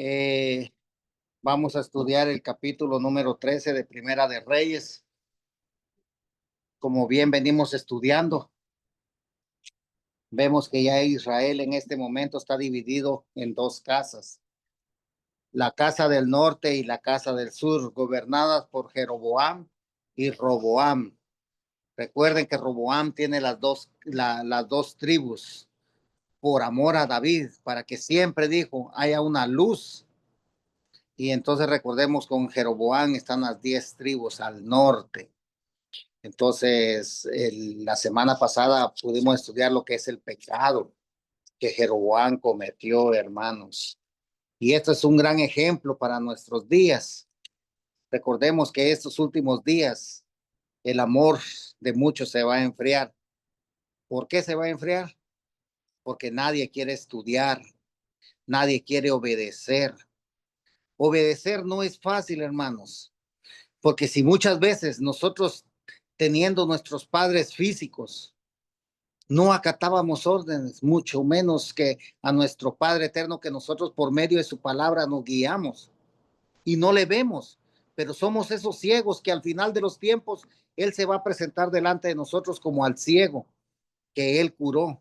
Eh, Vamos a estudiar el capítulo número 13 de Primera de Reyes. Como bien venimos estudiando, vemos que ya Israel en este momento está dividido en dos casas. La casa del norte y la casa del sur, gobernadas por Jeroboam y Roboam. Recuerden que Roboam tiene las dos tribus por amor a David, para que siempre dijo, haya una luz. Y entonces recordemos con Jeroboam están las 10 tribus al norte. Entonces, la semana pasada pudimos estudiar lo que es el pecado que Jeroboam cometió, hermanos. Y esto es un gran ejemplo para nuestros días. Recordemos que estos últimos días el amor de muchos se va a enfriar. ¿Por qué se va a enfriar? Porque nadie quiere estudiar, nadie quiere obedecer. Obedecer no es fácil, hermanos, porque si muchas veces nosotros, teniendo nuestros padres físicos, no acatábamos órdenes, mucho menos que a nuestro Padre eterno, que nosotros por medio de su palabra nos guiamos y no le vemos, pero somos esos ciegos que al final de los tiempos Él se va a presentar delante de nosotros como al ciego que Él curó.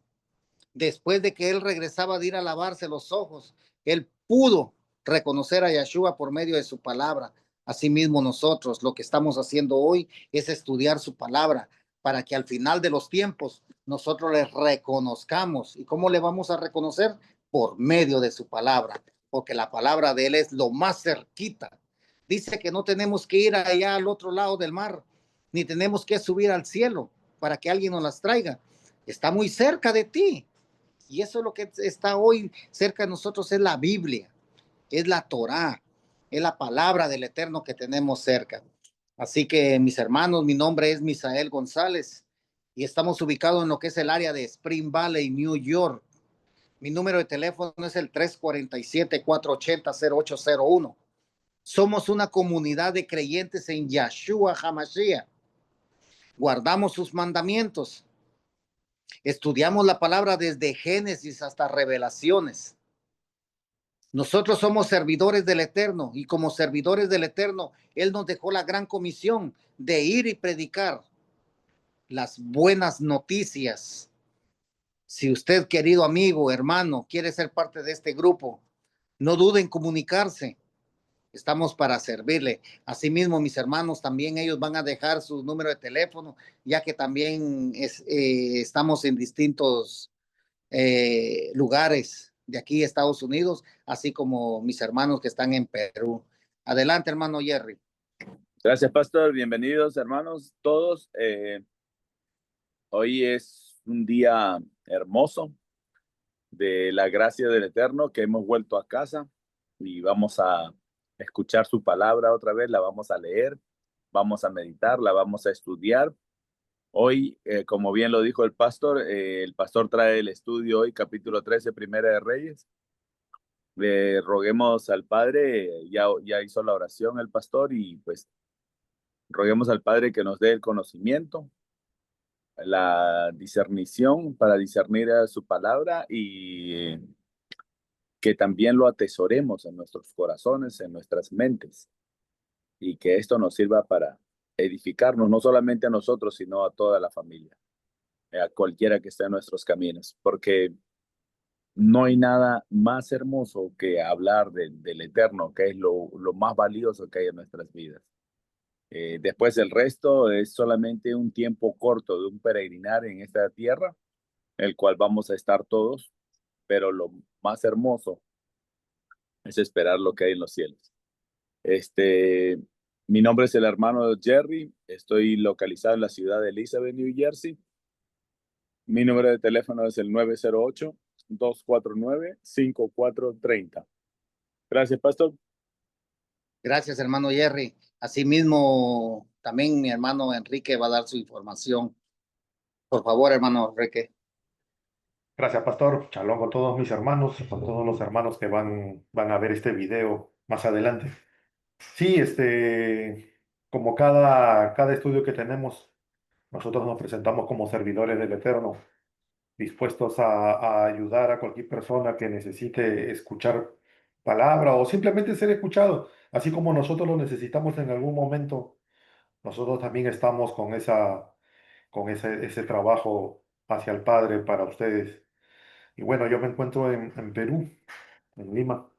Después de que Él regresaba de ir a lavarse los ojos, Él pudo reconocer a Yeshua por medio de su palabra. Asimismo nosotros lo que estamos haciendo hoy es estudiar su palabra para que al final de los tiempos nosotros le reconozcamos. ¿Y cómo le vamos a reconocer? Por medio de su palabra, porque la palabra de Él es lo más cerquita. Dice que no tenemos que ir allá al otro lado del mar, ni tenemos que subir al cielo para que alguien nos las traiga. Está muy cerca de ti. Y eso es lo que está hoy cerca de nosotros, es la Biblia, es la Torá, es la palabra del Eterno que tenemos cerca. Así que, mis hermanos, mi nombre es Misael González y estamos ubicados en lo que es el área de Spring Valley, New York. Mi número de teléfono es el 347-480-0801. Somos una comunidad de creyentes en Yahshua HaMashiach. Guardamos sus mandamientos. Estudiamos la palabra desde Génesis hasta Revelaciones. Nosotros somos servidores del Eterno y como servidores del Eterno, Él nos dejó la gran comisión de ir y predicar las buenas noticias. Si usted, querido amigo, hermano, quiere ser parte de este grupo, no dude en comunicarse. Estamos para servirle. Asimismo, mis hermanos, también ellos van a dejar su número de teléfono, ya que también estamos en distintos lugares de aquí, Estados Unidos, así como mis hermanos que están en Perú. Adelante, hermano Jerry. Gracias, pastor. Bienvenidos, hermanos, todos. Hoy es un día hermoso de la gracia del Eterno, que hemos vuelto a casa y vamos a escuchar su palabra otra vez, la vamos a leer, vamos a meditar, la vamos a estudiar. Hoy, como bien lo dijo el pastor trae el estudio hoy, capítulo 13, Primera de Reyes. Le roguemos al Padre, ya hizo la oración el pastor, y pues roguemos al Padre que nos dé el conocimiento, la discernición para discernir a su palabra, y que también lo atesoremos en nuestros corazones, en nuestras mentes, y que esto nos sirva para edificarnos, no solamente a nosotros, sino a toda la familia, a cualquiera que esté en nuestros caminos, porque no hay nada más hermoso que hablar del Eterno, que es lo más valioso que hay en nuestras vidas. Después el resto es solamente un tiempo corto de un peregrinar en esta tierra, el cual vamos a estar todos, pero lo más hermoso es esperar lo que hay en los cielos. Este, Mi nombre es el hermano Jerry, estoy localizado en la ciudad de Elizabeth, New Jersey. Mi número de teléfono es el 908-249-5430. Gracias, pastor. Gracias, hermano Jerry. Asimismo, también mi hermano Enrique va a dar su información. Por favor, hermano Enrique. Gracias, pastor. Shalom con todos mis hermanos, con todos los hermanos que van a ver este video más adelante. Sí, como cada estudio que tenemos, nosotros nos presentamos como servidores del Eterno, dispuestos a ayudar a cualquier persona que necesite escuchar palabra o simplemente ser escuchado, así como nosotros lo necesitamos en algún momento. Nosotros también estamos con ese trabajo hacia el Padre para ustedes. Y bueno, yo me encuentro en Perú, en Lima.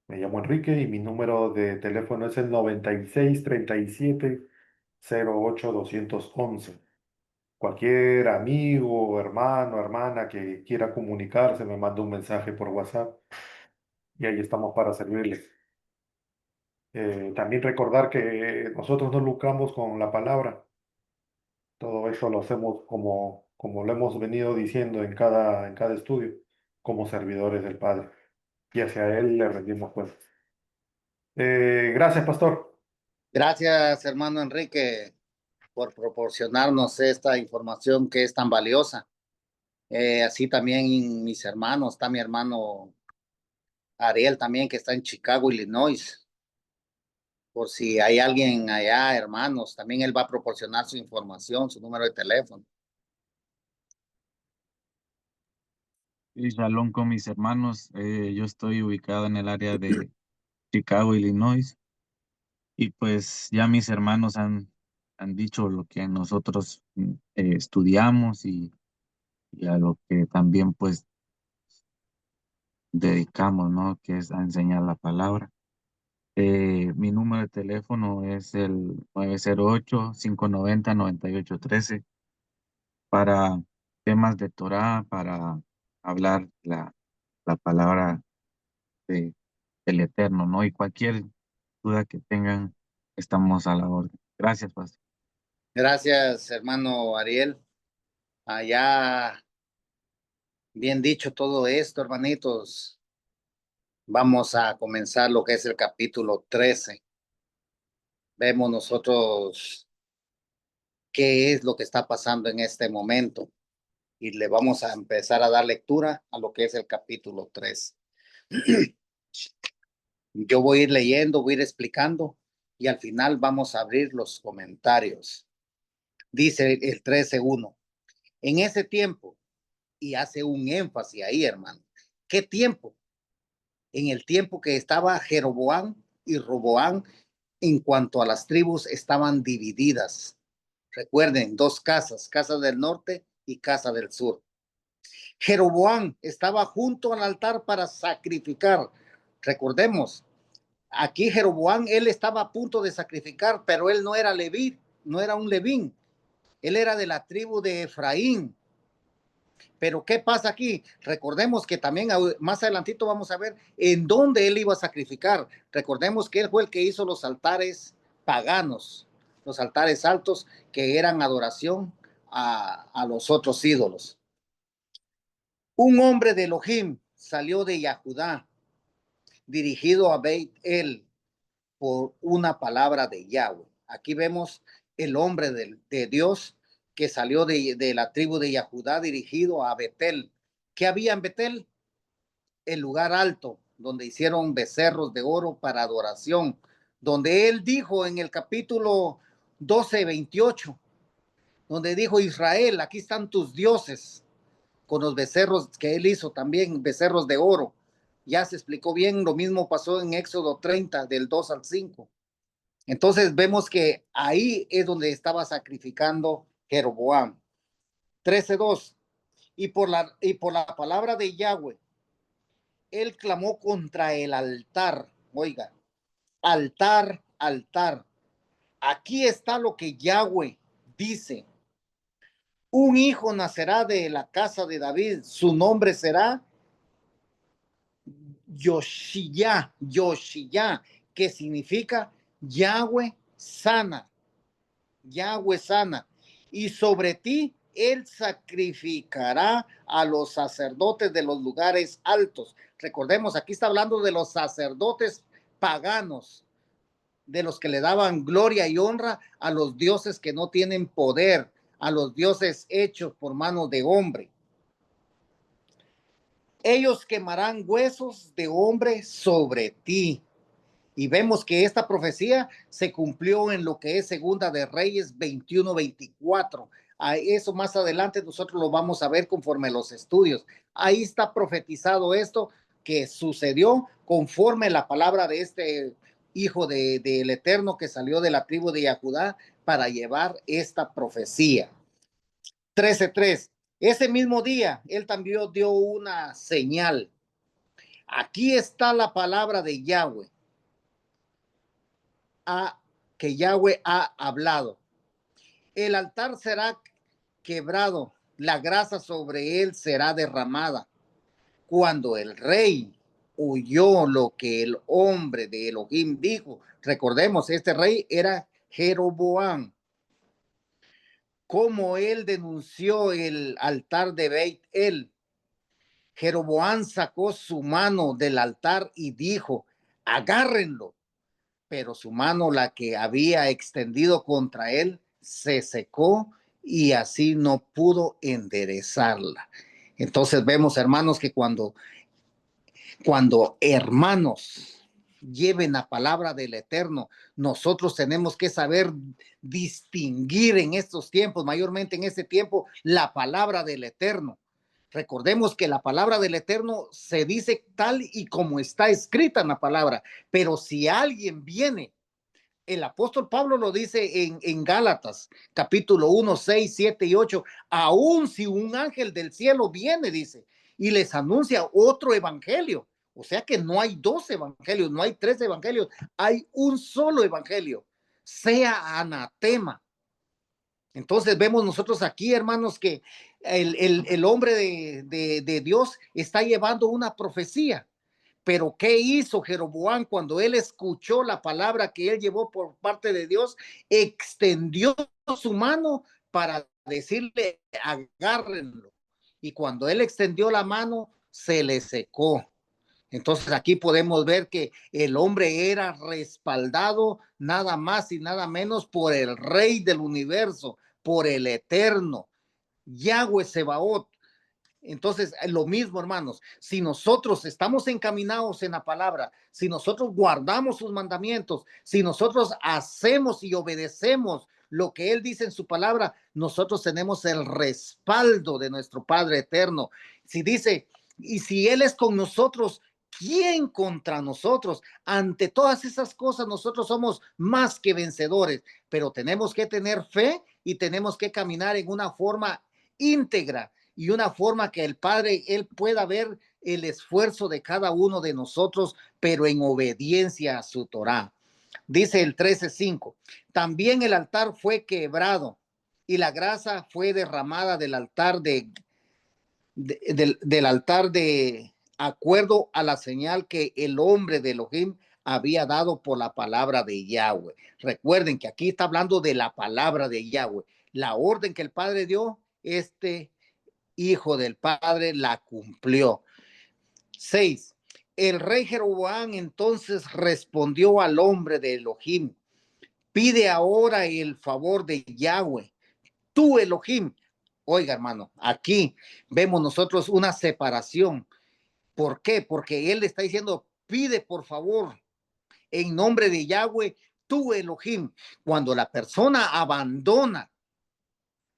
Me llamo Enrique y mi número de teléfono es el 9637-08-211. Cualquier amigo, hermano, hermana que quiera comunicarse, me manda un mensaje por WhatsApp y ahí estamos para servirles. También recordar que nosotros no lucramos con la palabra. Todo eso lo hacemos como lo hemos venido diciendo en cada estudio, como servidores del Padre. Y hacia Él le rendimos cuentas. Gracias, pastor. Gracias, hermano Enrique, por proporcionarnos esta información que es tan valiosa. Así también mis hermanos, está mi hermano Ariel también que está en Chicago, Illinois. Por si hay alguien allá, hermanos, también él va a proporcionar su información, su número de teléfono. Y shalom con mis hermanos. Yo estoy ubicado en el área de Chicago, Illinois. Y pues ya mis hermanos han dicho lo que nosotros estudiamos y a lo que también pues dedicamos, ¿no? Que es a enseñar la palabra. Mi número de teléfono es el 908-590-9813 para temas de Torah, para hablar la palabra de el Eterno, ¿no? Y cualquier duda que tengan, estamos a la orden. Gracias, pastor. Gracias, hermano Ariel. Allá, bien dicho todo esto, hermanitos. Vamos a comenzar lo que es el capítulo 13. Vemos nosotros qué es lo que está pasando en este momento y le vamos a empezar a dar lectura a lo que es el capítulo 3. Yo voy a ir leyendo, voy a ir explicando y al final vamos a abrir los comentarios. Dice el 13:1. En ese tiempo, y hace un énfasis ahí, hermano. ¿Qué tiempo? En el tiempo que estaba Jeroboam y Roboam, en cuanto a las tribus, estaban divididas. Recuerden, dos casas, casa del norte y casa del sur. Jeroboam estaba junto al altar para sacrificar. Recordemos, aquí Jeroboam, él estaba a punto de sacrificar, pero él no era leví, no era un levín. Él era de la tribu de Efraín. Pero ¿qué pasa aquí? Recordemos que también más adelantito vamos a ver en dónde él iba a sacrificar. Recordemos que él fue el que hizo los altares paganos, los altares altos que eran adoración a los otros ídolos. Un hombre de Elohim salió de Yahudá, dirigido a Beit El por una palabra de Yahweh. Aquí vemos el hombre de Dios que salió de la tribu de Yahudá dirigido a Betel. ¿Qué había en Betel? El lugar alto, donde hicieron becerros de oro para adoración, donde él dijo en el capítulo 12:28, donde dijo Israel, aquí están tus dioses, con los becerros que él hizo también, becerros de oro. Ya se explicó bien, lo mismo pasó en Éxodo 30, del 2 al 5. Entonces vemos que ahí es donde estaba sacrificando Jeroboam. 13:2. Y por la palabra de Yahweh, él clamó contra el altar. Oiga, altar, altar. Aquí está lo que Yahweh dice. Un hijo nacerá de la casa de David. Su nombre será Yoshiyah, Yoshiyah, que significa Yahweh sana. Yahweh sana. Y sobre ti él sacrificará a los sacerdotes de los lugares altos. Recordemos, aquí está hablando de los sacerdotes paganos, de los que le daban gloria y honra a los dioses que no tienen poder, a los dioses hechos por manos de hombre. Ellos quemarán huesos de hombre sobre ti. Y vemos que esta profecía se cumplió en lo que es Segunda de Reyes 21:24. A eso más adelante nosotros lo vamos a ver conforme los estudios. Ahí está profetizado esto, que sucedió conforme la palabra de este hijo del Eterno que salió de la tribu de Judá para llevar esta profecía. 13:3. Ese mismo día, él también dio una señal. Aquí está la palabra de Yahweh, que Yahweh ha hablado. El altar será quebrado, la grasa sobre él será derramada. Cuando el rey oyó lo que el hombre de Elohim dijo, recordemos, este rey era Jeroboam, como él denunció el altar de Beit-El. Jeroboam sacó su mano del altar y dijo, agárrenlo. Pero su mano, la que había extendido contra él, se secó y así no pudo enderezarla. Entonces vemos, hermanos, que cuando hermanos lleven la palabra del Eterno, nosotros tenemos que saber distinguir en estos tiempos, mayormente en este tiempo, la palabra del Eterno. Recordemos que la palabra del Eterno se dice tal y como está escrita en la palabra, pero si alguien viene, el apóstol Pablo lo dice en Gálatas, capítulo 1, 6, 7 y 8, aún si un ángel del cielo viene, dice, y les anuncia otro evangelio, o sea que no hay 2 evangelios, no hay 3 evangelios, hay un solo evangelio, sea anatema. Entonces vemos nosotros aquí, hermanos, que el hombre de Dios está llevando una profecía. Pero ¿qué hizo Jeroboam cuando él escuchó la palabra que él llevó por parte de Dios? Extendió su mano para decirle, agárrenlo. Y cuando él extendió la mano, se le secó. Entonces aquí podemos ver que el hombre era respaldado nada más y nada menos por el Rey del universo, por el Eterno, Yahweh Sebaot. Entonces, lo mismo, hermanos, si nosotros estamos encaminados en la palabra, si nosotros guardamos sus mandamientos, si nosotros hacemos y obedecemos lo que Él dice en su palabra, nosotros tenemos el respaldo de nuestro Padre eterno. Si dice, y si Él es con nosotros, ¿quién contra nosotros? Ante todas esas cosas, nosotros somos más que vencedores, pero tenemos que tener fe y tenemos que caminar en una forma íntegra y una forma que el Padre, Él pueda ver el esfuerzo de cada uno de nosotros, pero en obediencia a su Torá. Dice el 13:5, también el altar fue quebrado y la grasa fue derramada del altar del altar de acuerdo a la señal que el hombre de Elohim había dado por la palabra de Yahweh. Recuerden que aquí está hablando de la palabra de Yahweh. La orden que el Padre dio, hijo del Padre la cumplió. 6. El rey Jeroboam entonces respondió al hombre de Elohim, pide ahora el favor de Yahweh, tú Elohim. Oiga, hermano, aquí vemos nosotros una separación. ¿Por qué? Porque él está diciendo, pide por favor en nombre de Yahweh, tú Elohim. Cuando la persona abandona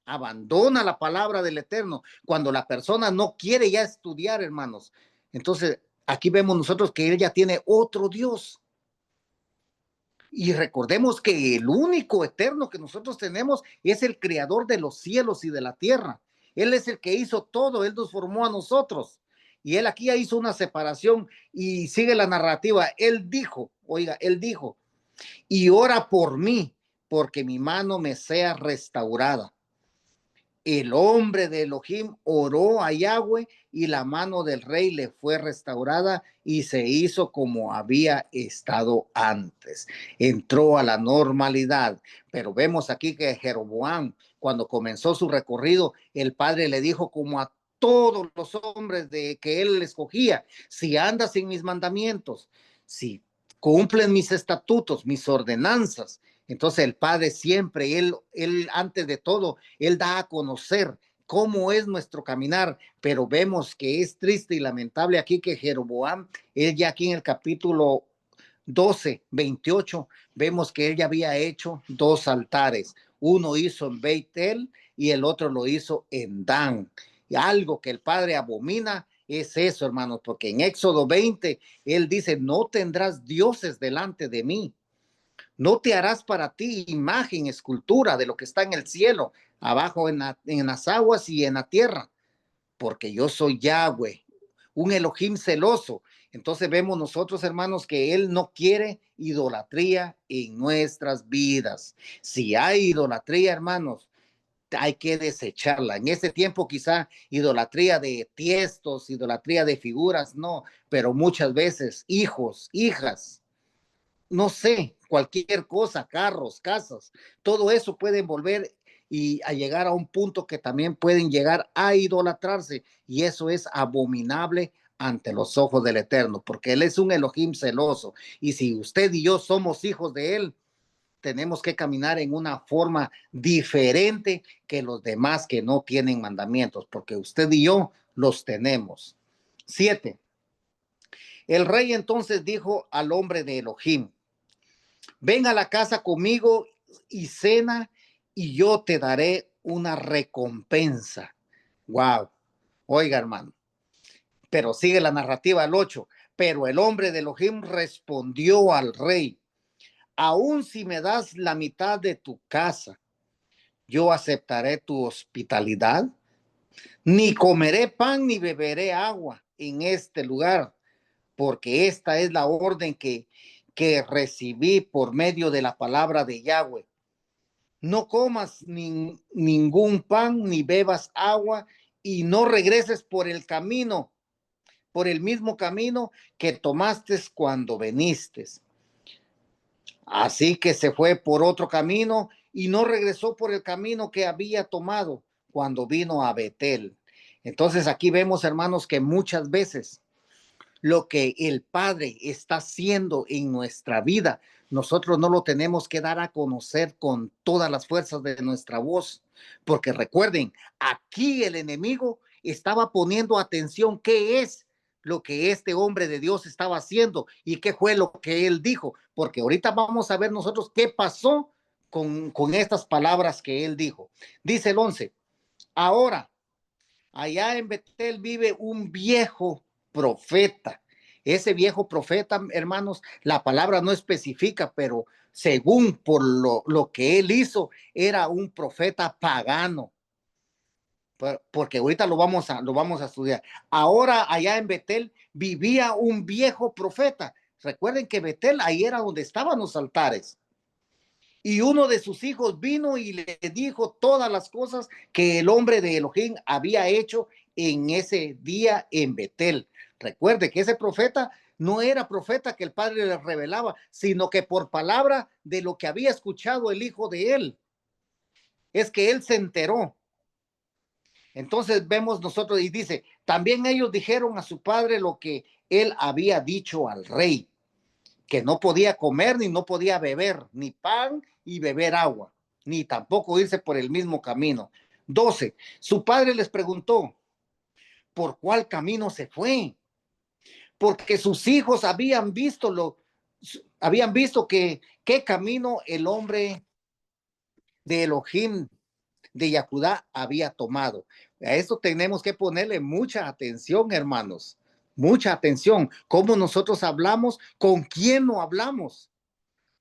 la palabra del Eterno, cuando la persona no quiere ya estudiar, hermanos, entonces aquí vemos nosotros que él ya tiene otro Dios. Y recordemos que el único eterno que nosotros tenemos es el creador de los cielos y de la tierra. Él es el que hizo todo, él nos formó a nosotros. Y él aquí ya hizo una separación y sigue la narrativa. Él dijo, oiga, él dijo, y ora por mí, porque mi mano me sea restaurada. El hombre de Elohim oró a Yahweh y la mano del rey le fue restaurada y se hizo como había estado antes. Entró a la normalidad. Pero vemos aquí que Jeroboam, cuando comenzó su recorrido, el padre le dijo como a todos los hombres de que él escogía, si andas en mis mandamientos, si cumplen mis estatutos, mis ordenanzas, entonces el Padre siempre, él antes de todo, él da a conocer cómo es nuestro caminar, pero vemos que es triste y lamentable aquí que Jeroboam, él ya aquí en el capítulo 12, 28, vemos que él ya había hecho 2 altares. Uno hizo en Beit-El y el otro lo hizo en Dan. Y algo que el Padre abomina es eso, hermanos, porque en Éxodo 20, él dice, no tendrás dioses delante de mí. No te harás para ti imagen, escultura de lo que está en el cielo, abajo en las aguas y en la tierra, porque yo soy Yahweh, un Elohim celoso. Entonces vemos nosotros, hermanos, que él no quiere idolatría en nuestras vidas. Si hay idolatría, hermanos, hay que desecharla. En ese tiempo quizá idolatría de tiestos, idolatría de figuras, no, pero muchas veces hijos, hijas, no sé, cualquier cosa, carros, casas, todo eso puede volver y a llegar a un punto que también pueden llegar a idolatrarse, y eso es abominable ante los ojos del Eterno, porque Él es un Elohim celoso, y si usted y yo somos hijos de Él, tenemos que caminar en una forma diferente que los demás que no tienen mandamientos, porque usted y yo los tenemos. 7. El rey entonces dijo al hombre de Elohim, ven a la casa conmigo y cena y yo te daré una recompensa. Wow. Oiga, hermano. Pero sigue la narrativa al 8. Pero el hombre de Elohim respondió al rey, aún si me das la mitad de tu casa, yo aceptaré tu hospitalidad. Ni comeré pan ni beberé agua en este lugar, porque esta es la orden que recibí por medio de la palabra de Yahweh. No comas ningún pan ni bebas agua y no regreses por el camino, por el mismo camino que tomaste cuando viniste. Así que se fue por otro camino y no regresó por el camino que había tomado cuando vino a Betel. Entonces aquí vemos, hermanos, que muchas veces lo que el Padre está haciendo en nuestra vida, nosotros no lo tenemos que dar a conocer con todas las fuerzas de nuestra voz, porque recuerden, aquí el enemigo estaba poniendo atención qué es lo que este hombre de Dios estaba haciendo y qué fue lo que él dijo, porque ahorita vamos a ver nosotros qué pasó con estas palabras que él dijo. Dice el 11, ahora allá en Betel vive un viejo profeta. Ese viejo profeta, hermanos, la palabra no especifica, pero según por lo que él hizo, era un profeta pagano. Porque ahorita lo vamos a estudiar. Ahora allá en Betel vivía un viejo profeta. Recuerden que Betel ahí era donde estaban los altares. Y uno de sus hijos vino y le dijo todas las cosas que el hombre de Elohim había hecho en ese día en Betel. Recuerde que ese profeta no era profeta que el padre le revelaba, sino que por palabra de lo que había escuchado el hijo de él, es que él se enteró. Entonces vemos nosotros y dice, también ellos dijeron a su padre lo que él había dicho al rey, que no podía comer ni no podía beber, ni pan y beber agua, ni tampoco irse por el mismo camino. 12. Su padre les preguntó, ¿por cuál camino se fue? Porque sus hijos habían visto qué camino el hombre de Elohim de Yahudá había tomado. A esto tenemos que ponerle mucha atención, hermanos. Mucha atención. Cómo nosotros hablamos, con quién no hablamos.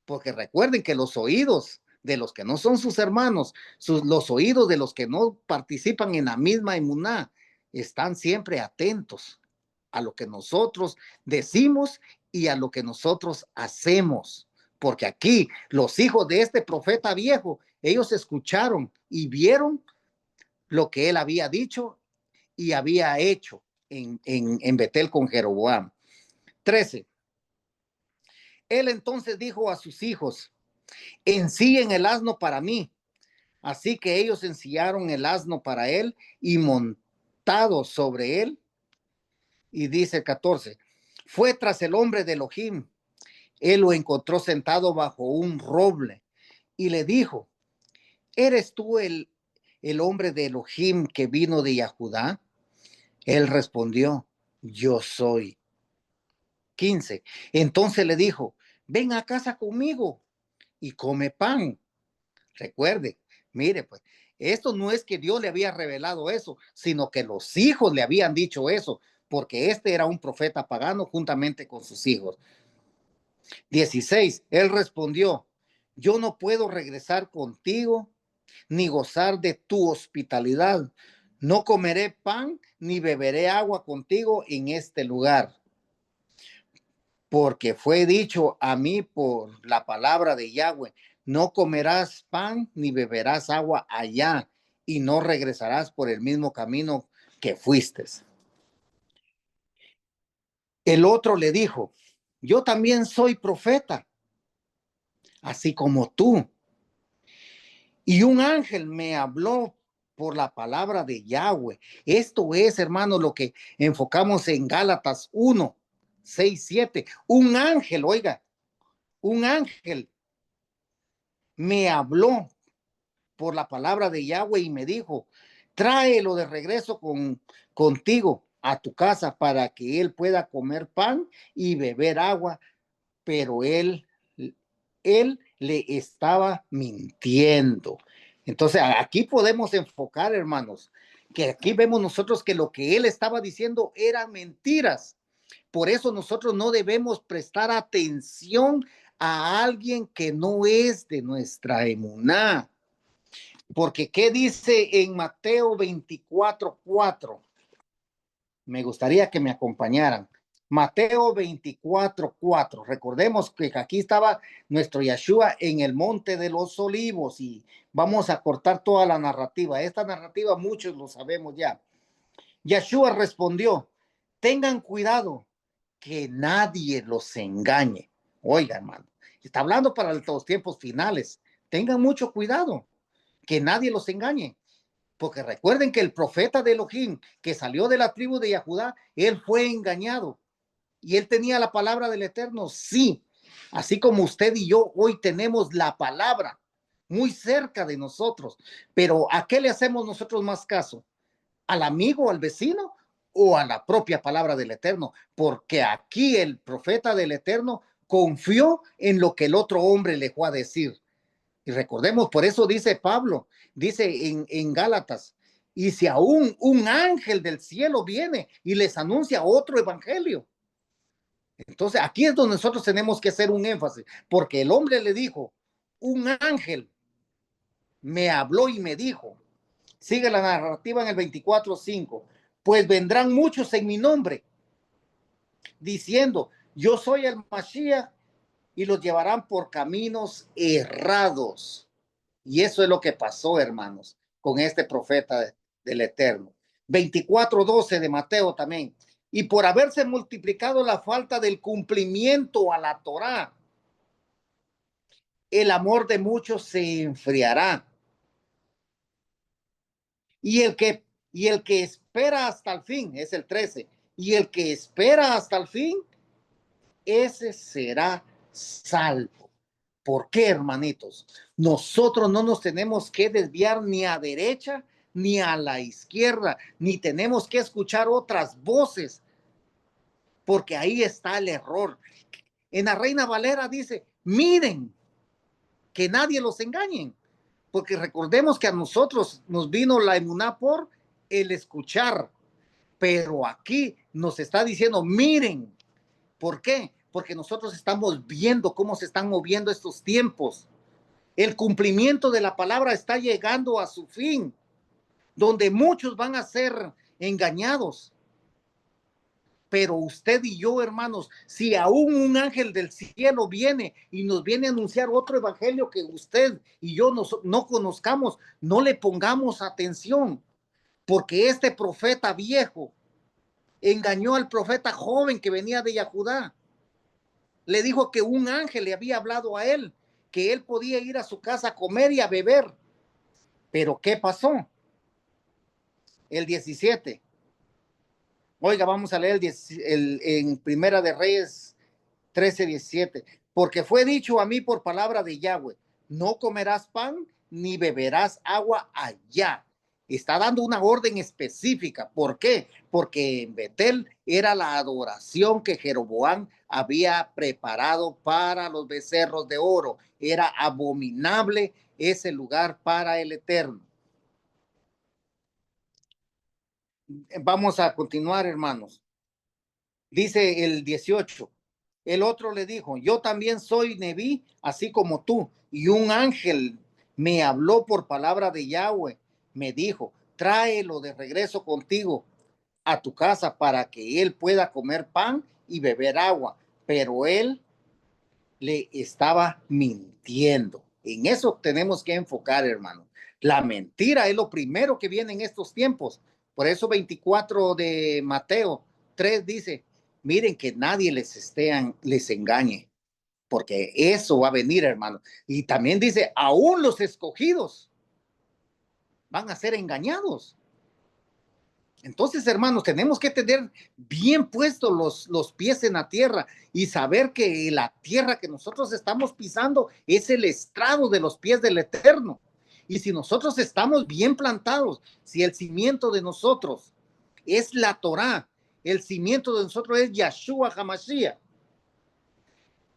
Porque recuerden que los oídos de los que no son sus hermanos, los oídos de los que no participan en la misma emuná, están siempre atentos a lo que nosotros decimos y a lo que nosotros hacemos. Porque aquí los hijos de este profeta viejo, ellos escucharon y vieron lo que él había dicho y había hecho en Betel con Jeroboam. 13. Él entonces dijo a sus hijos, ensillen el asno para mí. Así que ellos ensillaron el asno para él y montado sobre él. Y dice 14, fue tras el hombre de Elohim. Él lo encontró sentado bajo un roble y le dijo, ¿eres tú el hombre de Elohim que vino de Yahudá? Él respondió, yo soy. 15. Entonces le dijo, ven a casa conmigo y come pan. Recuerde, mire, pues, esto no es que Dios le había revelado eso, sino que los hijos le habían dicho eso. porque este era un profeta pagano juntamente con sus hijos. 16, él respondió, yo no puedo regresar contigo ni gozar de tu hospitalidad. No comeré pan ni beberé agua contigo en este lugar, porque fue dicho a mí por la palabra de Yahweh, no comerás pan ni beberás agua allá y no regresarás por el mismo camino que fuiste. El otro le dijo, yo también soy profeta, así como tú. Y un ángel me habló por la palabra de Yahweh. Esto es, hermano, lo que enfocamos en Gálatas 1, 6, 7. Un ángel, oiga, un ángel me habló por la palabra de Yahweh y me dijo, tráelo de regreso contigo a tu casa para que él pueda comer pan y beber agua, pero él le estaba mintiendo. Entonces, aquí podemos enfocar, hermanos, que aquí vemos nosotros que lo que él estaba diciendo eran mentiras. Por eso nosotros no debemos prestar atención a alguien que no es de nuestra emuná. Porque, ¿qué dice en Mateo 24:4? Me gustaría que me acompañaran. Mateo 24:4. Recordemos que aquí estaba nuestro Yeshua en el monte de los olivos y vamos a cortar toda la narrativa. Esta narrativa muchos lo sabemos ya. Yeshua respondió, tengan cuidado que nadie los engañe. Oiga, hermano, está hablando para los tiempos finales. Tengan mucho cuidado que nadie los engañe. Porque recuerden que el profeta de Elohim que salió de la tribu de Yahudá, él fue engañado y él tenía la palabra del Eterno, sí, así como usted y yo hoy tenemos la palabra muy cerca de nosotros, pero ¿a qué le hacemos nosotros más caso? ¿Al amigo, al vecino o a la propia palabra del Eterno? Porque aquí el profeta del Eterno confió en lo que el otro hombre le fue a decir. Y recordemos, por eso dice Pablo, dice en Gálatas, y si aún un ángel del cielo viene y les anuncia otro evangelio. Entonces aquí es donde nosotros tenemos que hacer un énfasis, porque el hombre le dijo, un ángel me habló y me dijo, sigue la narrativa en el 24:5, pues vendrán muchos en mi nombre, diciendo, yo soy el Mashiach, y los llevarán por caminos errados. Y eso es lo que pasó, hermanos, con este profeta del Eterno. 24:12 de Mateo también. Y por haberse multiplicado la falta del cumplimiento a la Torá, el amor de muchos se enfriará. Y el que espera hasta el fin, es el 13, y el que espera hasta el fin, ese será salvo. ¿Por qué, hermanitos? Nosotros no nos tenemos que desviar ni a derecha ni a la izquierda, ni tenemos que escuchar otras voces, porque ahí está el error. En la Reina Valera dice, miren, que nadie los engañe, porque recordemos que a nosotros nos vino la emuná por el escuchar, pero aquí nos está diciendo, miren, ¿por qué? Porque nosotros estamos viendo cómo se están moviendo estos tiempos. El cumplimiento de la palabra está llegando a su fin, donde muchos van a ser engañados. Pero usted y yo, hermanos, si aún un ángel del cielo viene y nos viene a anunciar otro evangelio que usted y yo no conozcamos, no le pongamos atención, porque este profeta viejo engañó al profeta joven que venía de Yahudá. Le dijo que un ángel le había hablado a él, que él podía ir a su casa a comer y a beber. Pero ¿qué pasó? El 17. Oiga, vamos a leer en Primera de Reyes 13:17. Porque fue dicho a mí por palabra de Yahweh, no comerás pan ni beberás agua allá. Está dando una orden específica. ¿Por qué? Porque en Betel era la adoración que Jeroboam había preparado para los becerros de oro. Era abominable ese lugar para el Eterno. Vamos a continuar, hermanos. Dice el 18. El otro le dijo, yo también soy Nebí, así como tú. Y un ángel me habló por palabra de Yahweh. Me dijo, tráelo de regreso contigo a tu casa para que él pueda comer pan y beber agua. Pero él le estaba mintiendo. En eso tenemos que enfocar, hermano. La mentira es lo primero que viene en estos tiempos. Por eso 24 de Mateo 3 dice, miren que nadie les engañe, porque eso va a venir, hermano. Y también dice, aún los escogidos van a ser engañados. Entonces, hermanos, tenemos que tener bien puestos los pies en la tierra y saber que la tierra que nosotros estamos pisando es el estrado de los pies del Eterno. Y si nosotros estamos bien plantados, si el cimiento de nosotros es la Torá, el cimiento de nosotros es Yahshua HaMashiach.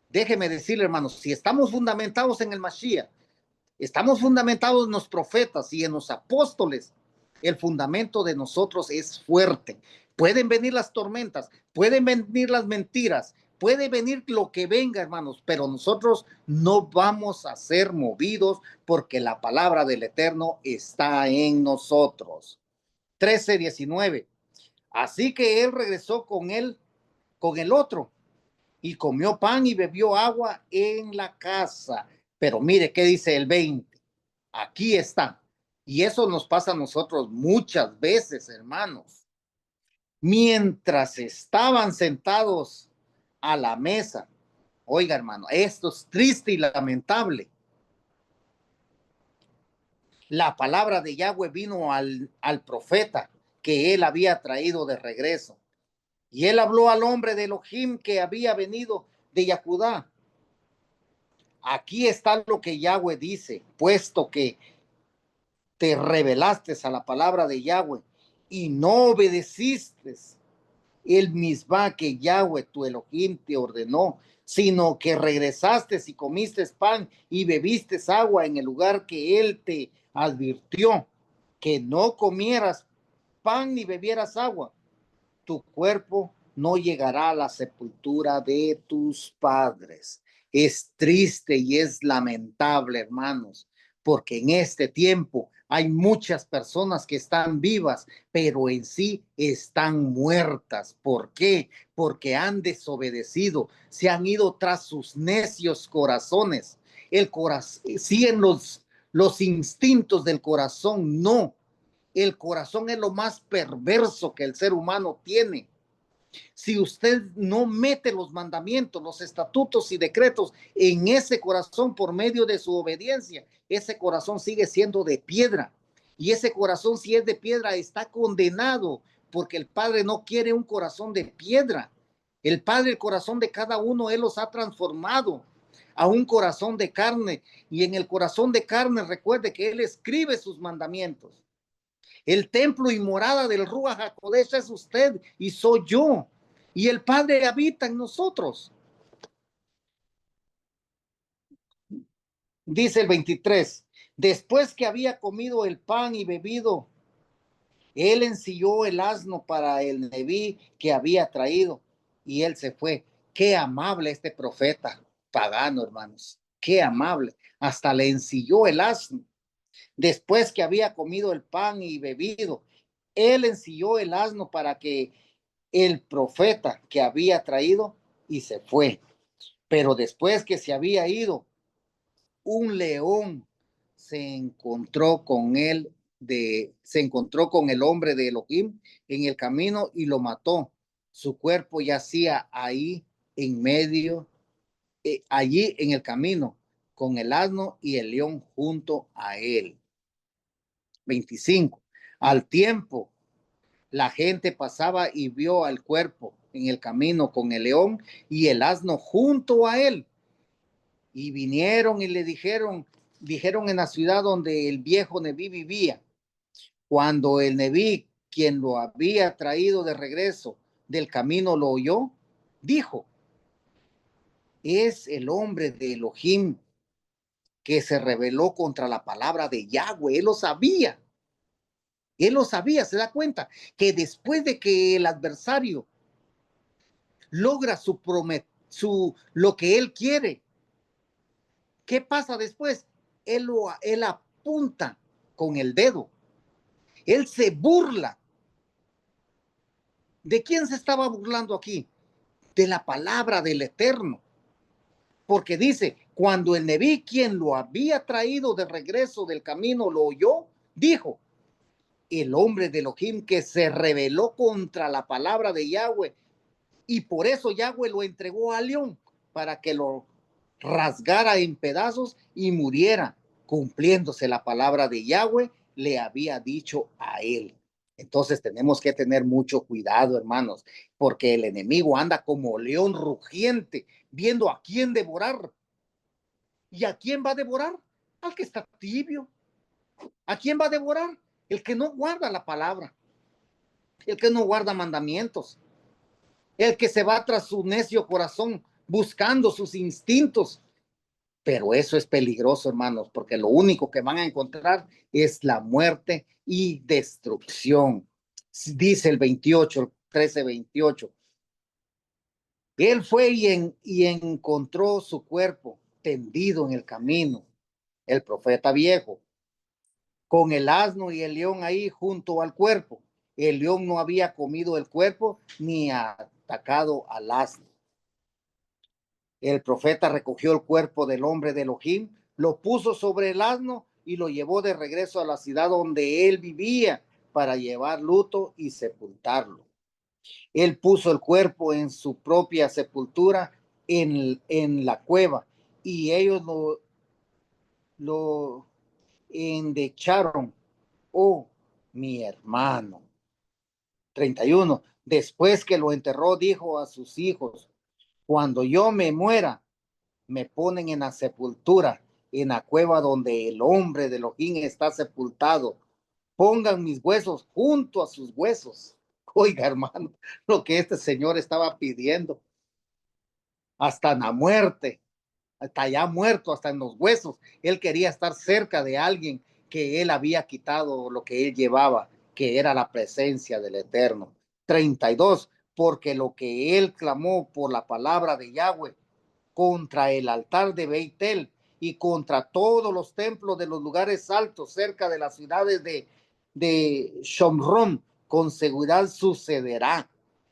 Déjeme decirle, hermanos, si estamos fundamentados en el Mashiach, estamos fundamentados en los profetas y en los apóstoles, el fundamento de nosotros es fuerte. Pueden venir las tormentas, pueden venir las mentiras, puede venir lo que venga, hermanos, pero nosotros no vamos a ser movidos porque la palabra del Eterno está en nosotros. 13:19. Así que él regresó con él, con el otro, y comió pan y bebió agua en la casa. Pero mire qué dice el 20. Aquí está. Y eso nos pasa a nosotros muchas veces, hermanos. Mientras estaban sentados a la mesa, oiga, hermano, esto es triste y lamentable. La palabra de Yahweh vino al profeta que él había traído de regreso. Y él habló al hombre de Elohim que había venido de Yahudá. Aquí está lo que Yahweh dice, puesto que te rebelaste a la palabra de Yahweh y no obedeciste el misbá que Yahweh tu Elohim te ordenó, sino que regresaste y comiste pan y bebiste agua en el lugar que él te advirtió, que no comieras pan ni bebieras agua, tu cuerpo no llegará a la sepultura de tus padres. Es triste y es lamentable, hermanos, porque en este tiempo hay muchas personas que están vivas, pero en sí están muertas. ¿Por qué? Porque han desobedecido, se han ido tras sus necios corazones. El corazón, siguen los instintos del corazón, no. El corazón es lo más perverso que el ser humano tiene. Si usted no mete los mandamientos, los estatutos y decretos en ese corazón por medio de su obediencia, ese corazón sigue siendo de piedra. Y ese corazón, si es de piedra, está condenado, porque el Padre no quiere un corazón de piedra. El Padre, el corazón de cada uno, Él los ha transformado a un corazón de carne. Y en el corazón de carne, recuerde que Él escribe sus mandamientos. El templo y morada del Ruach HaKodesh es usted y soy yo. Y el Padre habita en nosotros. Dice el 23. Después que había comido el pan y bebido, él ensilló el asno para el Nebí que había traído y él se fue. Qué amable este profeta pagano, hermanos. Qué amable. Hasta le ensilló el asno. Después que había comido el pan y bebido, él ensilló el asno para que el profeta que había traído y se fue. Pero después que se había ido, un león se encontró con él, se encontró con el hombre de Elohim en el camino y lo mató. Su cuerpo yacía ahí en medio, allí en el camino, con el asno y el león junto a él. 25. Al tiempo, la gente pasaba y vio al cuerpo en el camino con el león y el asno junto a él. Y vinieron y le dijeron en la ciudad donde el viejo Nebí vivía. Cuando el Nebí, quien lo había traído de regreso del camino, lo oyó, dijo, es el hombre de Elohim que se rebeló contra la palabra de Yahweh. Él lo sabía. Él lo sabía, se da cuenta que después de que el adversario logra lo que él quiere, ¿qué pasa después? Él apunta con el dedo. Él se burla. ¿De quién se estaba burlando aquí? De la palabra del Eterno. Porque dice, cuando el Nebí, quien lo había traído de regreso del camino, lo oyó, dijo, el hombre de Elohim que se rebeló contra la palabra de Yahweh, y por eso Yahweh lo entregó al león, para que lo rasgara en pedazos y muriera, cumpliéndose la palabra de Yahweh, le había dicho a él. Entonces tenemos que tener mucho cuidado, hermanos, porque el enemigo anda como león rugiente, viendo a quién devorar. ¿Y a quién va a devorar? Al que está tibio. ¿A quién va a devorar? El que no guarda la palabra, el que no guarda mandamientos, el que se va tras su necio corazón, buscando sus instintos. Pero eso es peligroso, hermanos, porque lo único que van a encontrar es la muerte y destrucción. Dice el 28, 13:28. Él fue y encontró su cuerpo tendido en el camino, el profeta viejo, con el asno y el león ahí junto al cuerpo. El león no había comido el cuerpo ni atacado al asno. El profeta recogió el cuerpo del hombre de Elohim, lo puso sobre el asno y lo llevó de regreso a la ciudad donde él vivía para llevar luto y sepultarlo. Él puso el cuerpo en su propia sepultura en la cueva y ellos lo endecharon. Oh, mi hermano. 31. Después que lo enterró, dijo a sus hijos, cuando yo me muera, me ponen en la sepultura, en la cueva donde el hombre de Elohim está sepultado. Pongan mis huesos junto a sus huesos. Oiga, hermano, lo que este señor estaba pidiendo. Hasta en la muerte, hasta ya muerto, hasta en los huesos. Él quería estar cerca de alguien que él había quitado lo que él llevaba, que era la presencia del Eterno. 32. Porque lo que él clamó por la palabra de Yahweh contra el altar de Beitel y contra todos los templos de los lugares altos cerca de las ciudades de Shomron, con seguridad sucederá.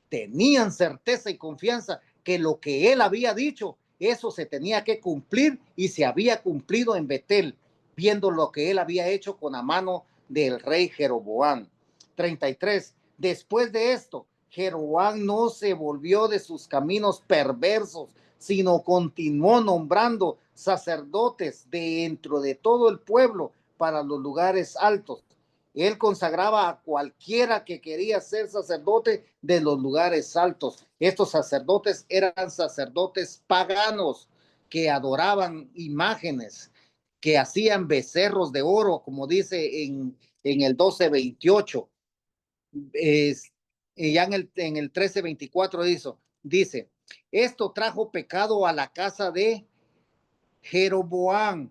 Tenían certeza y confianza que lo que él había dicho, eso se tenía que cumplir y se había cumplido en Betel, viendo lo que él había hecho con la mano del rey Jeroboam. 33. Después de esto, Jeroboam no se volvió de sus caminos perversos, sino continuó nombrando sacerdotes dentro de todo el pueblo para los lugares altos. Él consagraba a cualquiera que quería ser sacerdote de los lugares altos. Estos sacerdotes eran sacerdotes paganos que adoraban imágenes, que hacían becerros de oro, como dice en el 12:28. Ya en el 13:24 dice, esto trajo pecado a la casa de Jeroboam,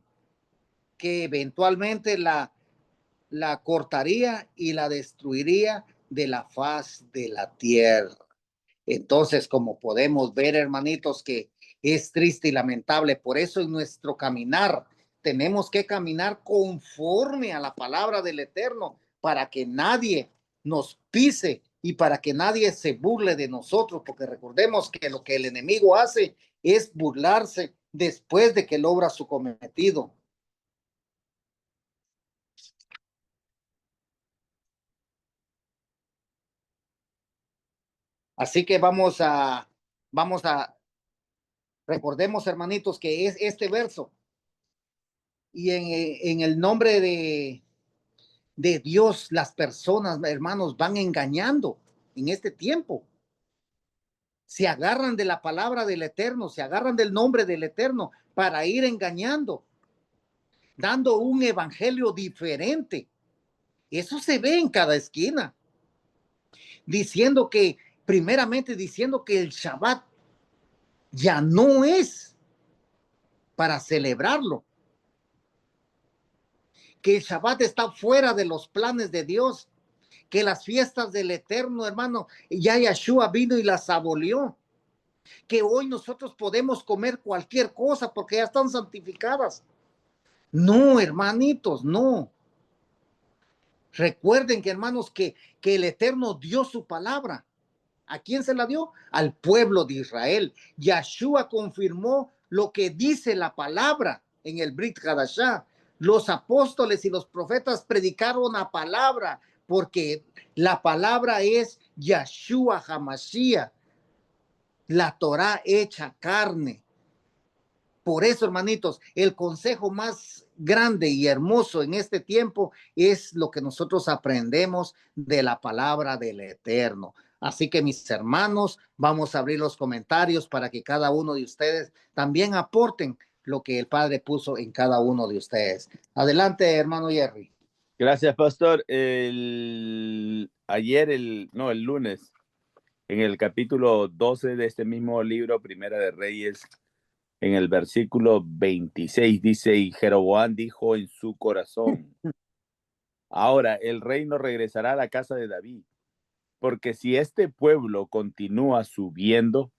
que eventualmente la cortaría y la destruiría de la faz de la tierra. Entonces, como podemos ver, hermanitos, que es triste y lamentable. Por eso en nuestro caminar tenemos que caminar conforme a la palabra del Eterno, para que nadie nos pise y para que nadie se burle de nosotros, porque recordemos que lo que el enemigo hace es burlarse después de que logra su cometido. Así que vamos a, recordemos, hermanitos, que es este verso. Y en el nombre de Dios, las personas, hermanos, van engañando en este tiempo. Se agarran de la palabra del Eterno, se agarran del nombre del Eterno para ir engañando, dando un evangelio diferente. Eso se ve en cada esquina. Primeramente diciendo que el Shabbat ya no es para celebrarlo, que el Shabbat está fuera de los planes de Dios, que las fiestas del Eterno, hermano, ya Yeshua vino y las abolió. que hoy nosotros podemos comer cualquier cosa porque ya están santificadas. No, hermanitos, no. Recuerden que, hermanos, que el Eterno dio su palabra. ¿A quién se la dio? Al pueblo de Israel. Yahshua confirmó lo que dice la palabra en el Brit Hadashah. Los apóstoles y los profetas predicaron la palabra porque la palabra es Yahshua Hamashiach, la Torá hecha carne. Por eso, hermanitos, el consejo más grande y hermoso en este tiempo es lo que nosotros aprendemos de la palabra del Eterno. Así que, mis hermanos, vamos a abrir los comentarios para que cada uno de ustedes también aporten lo que el Padre puso en cada uno de ustedes. Adelante, hermano Jerry. Gracias, pastor. Ayer, el lunes, en el capítulo 12 de este mismo libro, Primera de Reyes, en el versículo 26 dice, y Jeroboam dijo en su corazón, ahora el reino regresará a la casa de David, porque si este pueblo continúa subiendo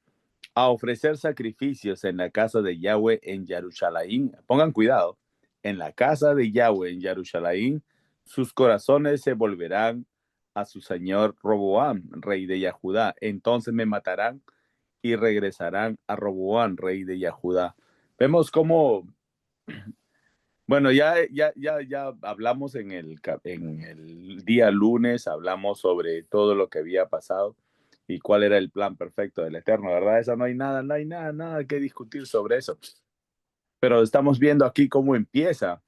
a ofrecer sacrificios en la casa de Yahweh en Jerusalén, pongan cuidado, en la casa de Yahweh en Jerusalén, sus corazones se volverán a su señor Roboam, rey de Yahudá, entonces me matarán y regresarán a Roboam, rey de Yahudá. Vemos cómo, bueno, ya hablamos en el día lunes, hablamos sobre todo lo que había pasado y cuál era el plan perfecto del Eterno, ¿verdad? Eso no hay nada que discutir sobre eso. Pero estamos viendo aquí cómo empieza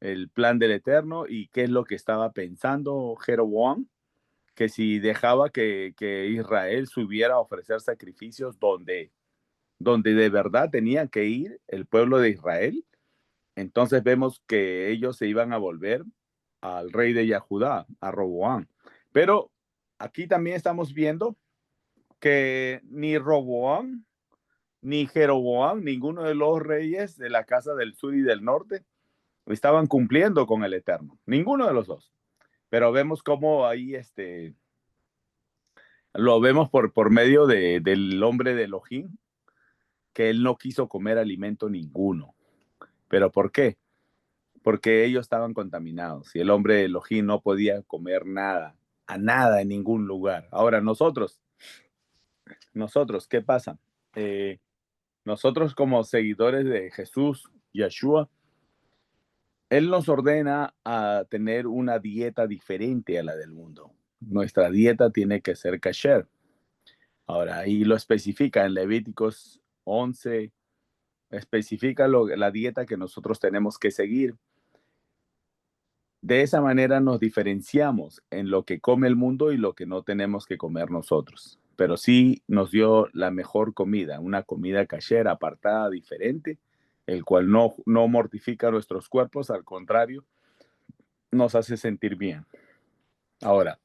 el plan del Eterno y qué es lo que estaba pensando Jeroboam, que si dejaba que Israel subiera a ofrecer sacrificios donde de verdad tenía que ir el pueblo de Israel, entonces vemos que ellos se iban a volver al rey de Yahudá, a Roboam. Pero aquí también estamos viendo que ni Roboam ni Jeroboam, ninguno de los reyes de la casa del sur y del norte, estaban cumpliendo con el Eterno. Ninguno de los dos. Pero vemos cómo ahí lo vemos por medio del hombre de Elohim, que él no quiso comer alimento ninguno. ¿Pero por qué? Porque ellos estaban contaminados y el hombre de Elohim no podía comer nada, a nada en ningún lugar. Ahora nosotros, ¿qué pasa? Nosotros como seguidores de Jesús, Yeshua, Él nos ordena a tener una dieta diferente a la del mundo. Nuestra dieta tiene que ser kasher. Ahora, ahí lo especifica en Levíticos 11, especifica la dieta que nosotros tenemos que seguir. De esa manera nos diferenciamos en lo que come el mundo y lo que no tenemos que comer nosotros. Pero sí nos dio la mejor comida, una comida kasher, apartada, diferente, el cual no mortifica nuestros cuerpos, al contrario, nos hace sentir bien. Ahora,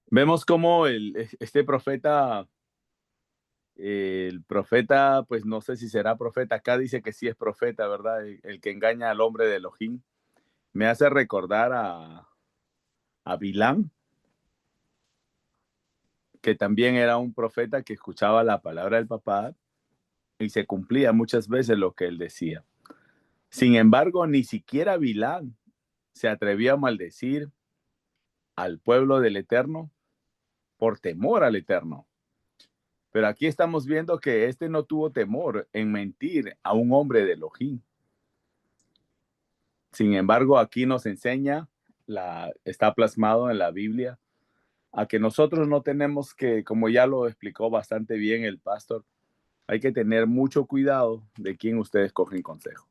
vemos cómo este profeta, el profeta, pues no sé si será profeta, acá dice que sí es profeta, ¿verdad? El que engaña al hombre de Elohim. Me hace recordar a Bilán, que también era un profeta que escuchaba la palabra del papá y se cumplía muchas veces lo que él decía. Sin embargo, ni siquiera Bilán se atrevía a maldecir al pueblo del Eterno por temor al Eterno. Pero aquí estamos viendo que este no tuvo temor en mentir a un hombre de Elohim. Sin embargo, aquí nos enseña, está plasmado en la Biblia, a que nosotros no tenemos que, como ya lo explicó bastante bien el pastor, hay que tener mucho cuidado de quién ustedes cogen consejo.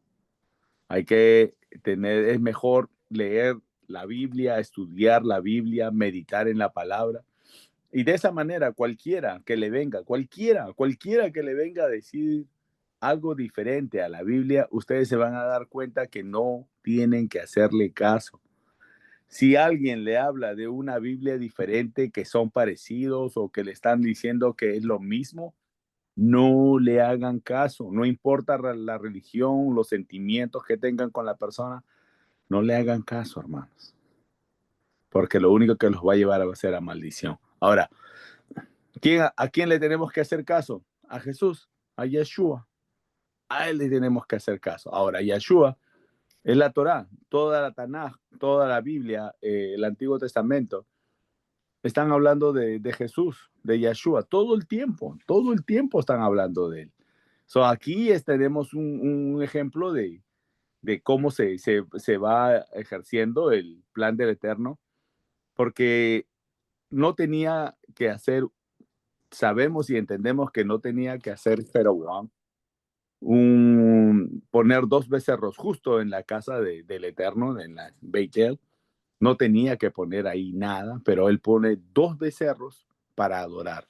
Hay que es mejor leer la Biblia, estudiar la Biblia, meditar en la palabra. Y de esa manera, cualquiera que le venga a decir algo diferente a la Biblia, ustedes se van a dar cuenta que no tienen que hacerle caso. Si alguien le habla de una Biblia diferente, que son parecidos o que le están diciendo que es lo mismo, no le hagan caso. No importa la religión, los sentimientos que tengan con la persona, no le hagan caso, hermanos. Porque lo único que los va a llevar va a ser a maldición. Ahora, ¿A quién le tenemos que hacer caso? A Jesús, a Yeshua. A él le tenemos que hacer caso. Ahora, Yeshua es la Torá, toda la Tanaj, toda la Biblia, el Antiguo Testamento, están hablando de Jesús, de Yeshua, todo el tiempo están hablando de él. Aquí tenemos un ejemplo de cómo se va ejerciendo el plan del Eterno, porque no tenía que hacer, sabemos y entendemos que no tenía que hacer Jeroboam poner 2 becerros justo en la casa del Eterno, en la Beitel. No tenía que poner ahí nada, pero él pone 2 becerros para adorar.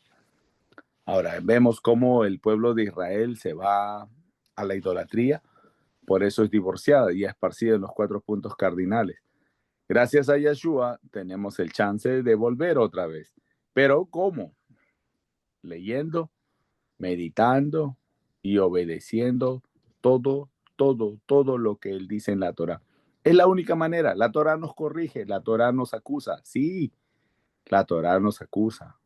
Ahora vemos cómo el pueblo de Israel se va a la idolatría, por eso es divorciada y esparcida en los 4 puntos cardinales. Gracias a Yeshua tenemos el chance de volver otra vez. Pero ¿cómo? Leyendo, meditando y obedeciendo todo lo que él dice en la Torah. Es la única manera. La Torah nos corrige, la Torah nos acusa. Sí, la Torah nos acusa.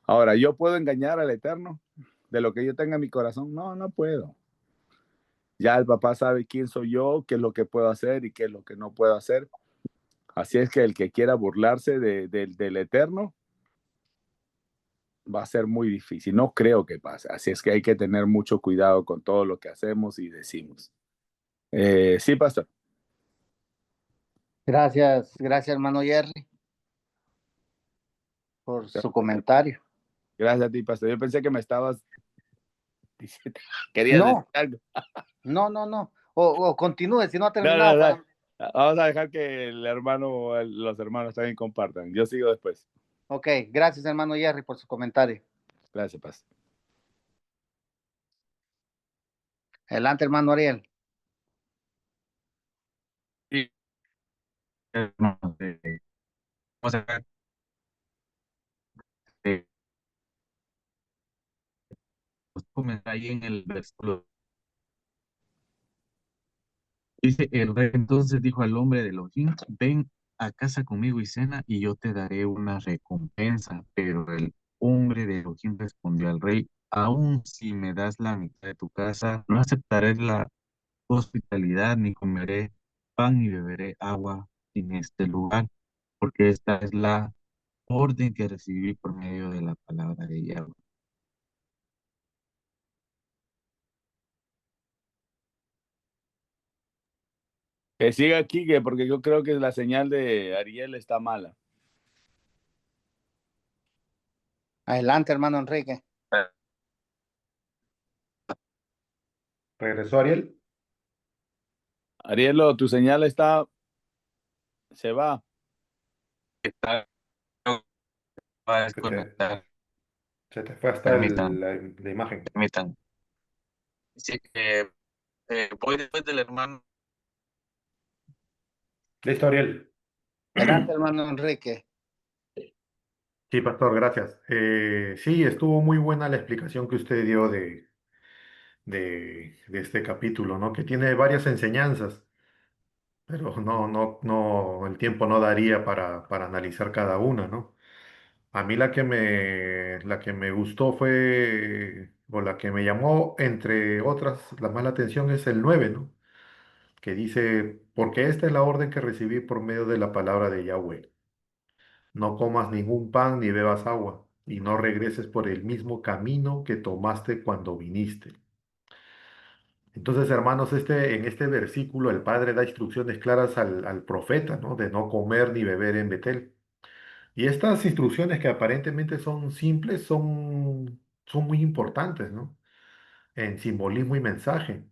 Ahora, ¿yo puedo engañar al Eterno de lo que yo tenga en mi corazón? No, no puedo. Ya el papá sabe quién soy yo, qué es lo que puedo hacer y qué es lo que no puedo hacer. Así es que el que quiera burlarse del Eterno va a ser muy difícil. No creo que pase. Así es que hay que tener mucho cuidado con todo lo que hacemos y decimos. Sí, pastor. Gracias, hermano Jerry, por su comentario. Gracias a ti, pastor. Yo pensé que me estabas diciendo, querías decir algo. No. O continúe, si no ha No, terminado. Vamos a dejar que el hermano, los hermanos también compartan. Yo sigo después. Ok, gracias, hermano Jerry, por su comentario. Gracias, pastor. Adelante, hermano Ariel. Sí, hermanos, vamos a ver, comenzar ahí en el versículo. Dice el rey entonces dijo al hombre de Elohim, ven a casa conmigo y cena y yo te daré una recompensa. Pero el hombre de Elohim respondió al rey, aun si me das la mitad de tu casa, no aceptaré la hospitalidad, ni comeré pan ni beberé agua en este lugar, porque esta es la orden que recibí por medio de la palabra de Yahweh. Que siga aquí, porque yo creo que la señal de Ariel está mala. Adelante, hermano Enrique. ¿Regresó Ariel? Ariel, tu señal se va. Está, va a Se te, desconectar. se te fue hasta Permitan, la imagen. permitan. Sí, voy después del hermano. Listo, Ariel. Adelante, hermano Enrique. Sí, pastor, gracias. Sí, estuvo muy buena la explicación que usted dio de este capítulo, ¿no? Que tiene varias enseñanzas, pero no, el tiempo no daría para analizar cada una, ¿no? A mí la que me gustó fue, o la que me llamó, entre otras, la más la atención es el 9, ¿no? Que dice, porque esta es la orden que recibí por medio de la palabra de Yahweh. No comas ningún pan ni bebas agua, y no regreses por el mismo camino que tomaste cuando viniste. Entonces, hermanos, en este versículo el Padre da instrucciones claras al profeta, ¿no? De no comer ni beber en Betel. Y estas instrucciones que aparentemente son simples, son muy importantes, ¿no? En simbolismo y mensaje.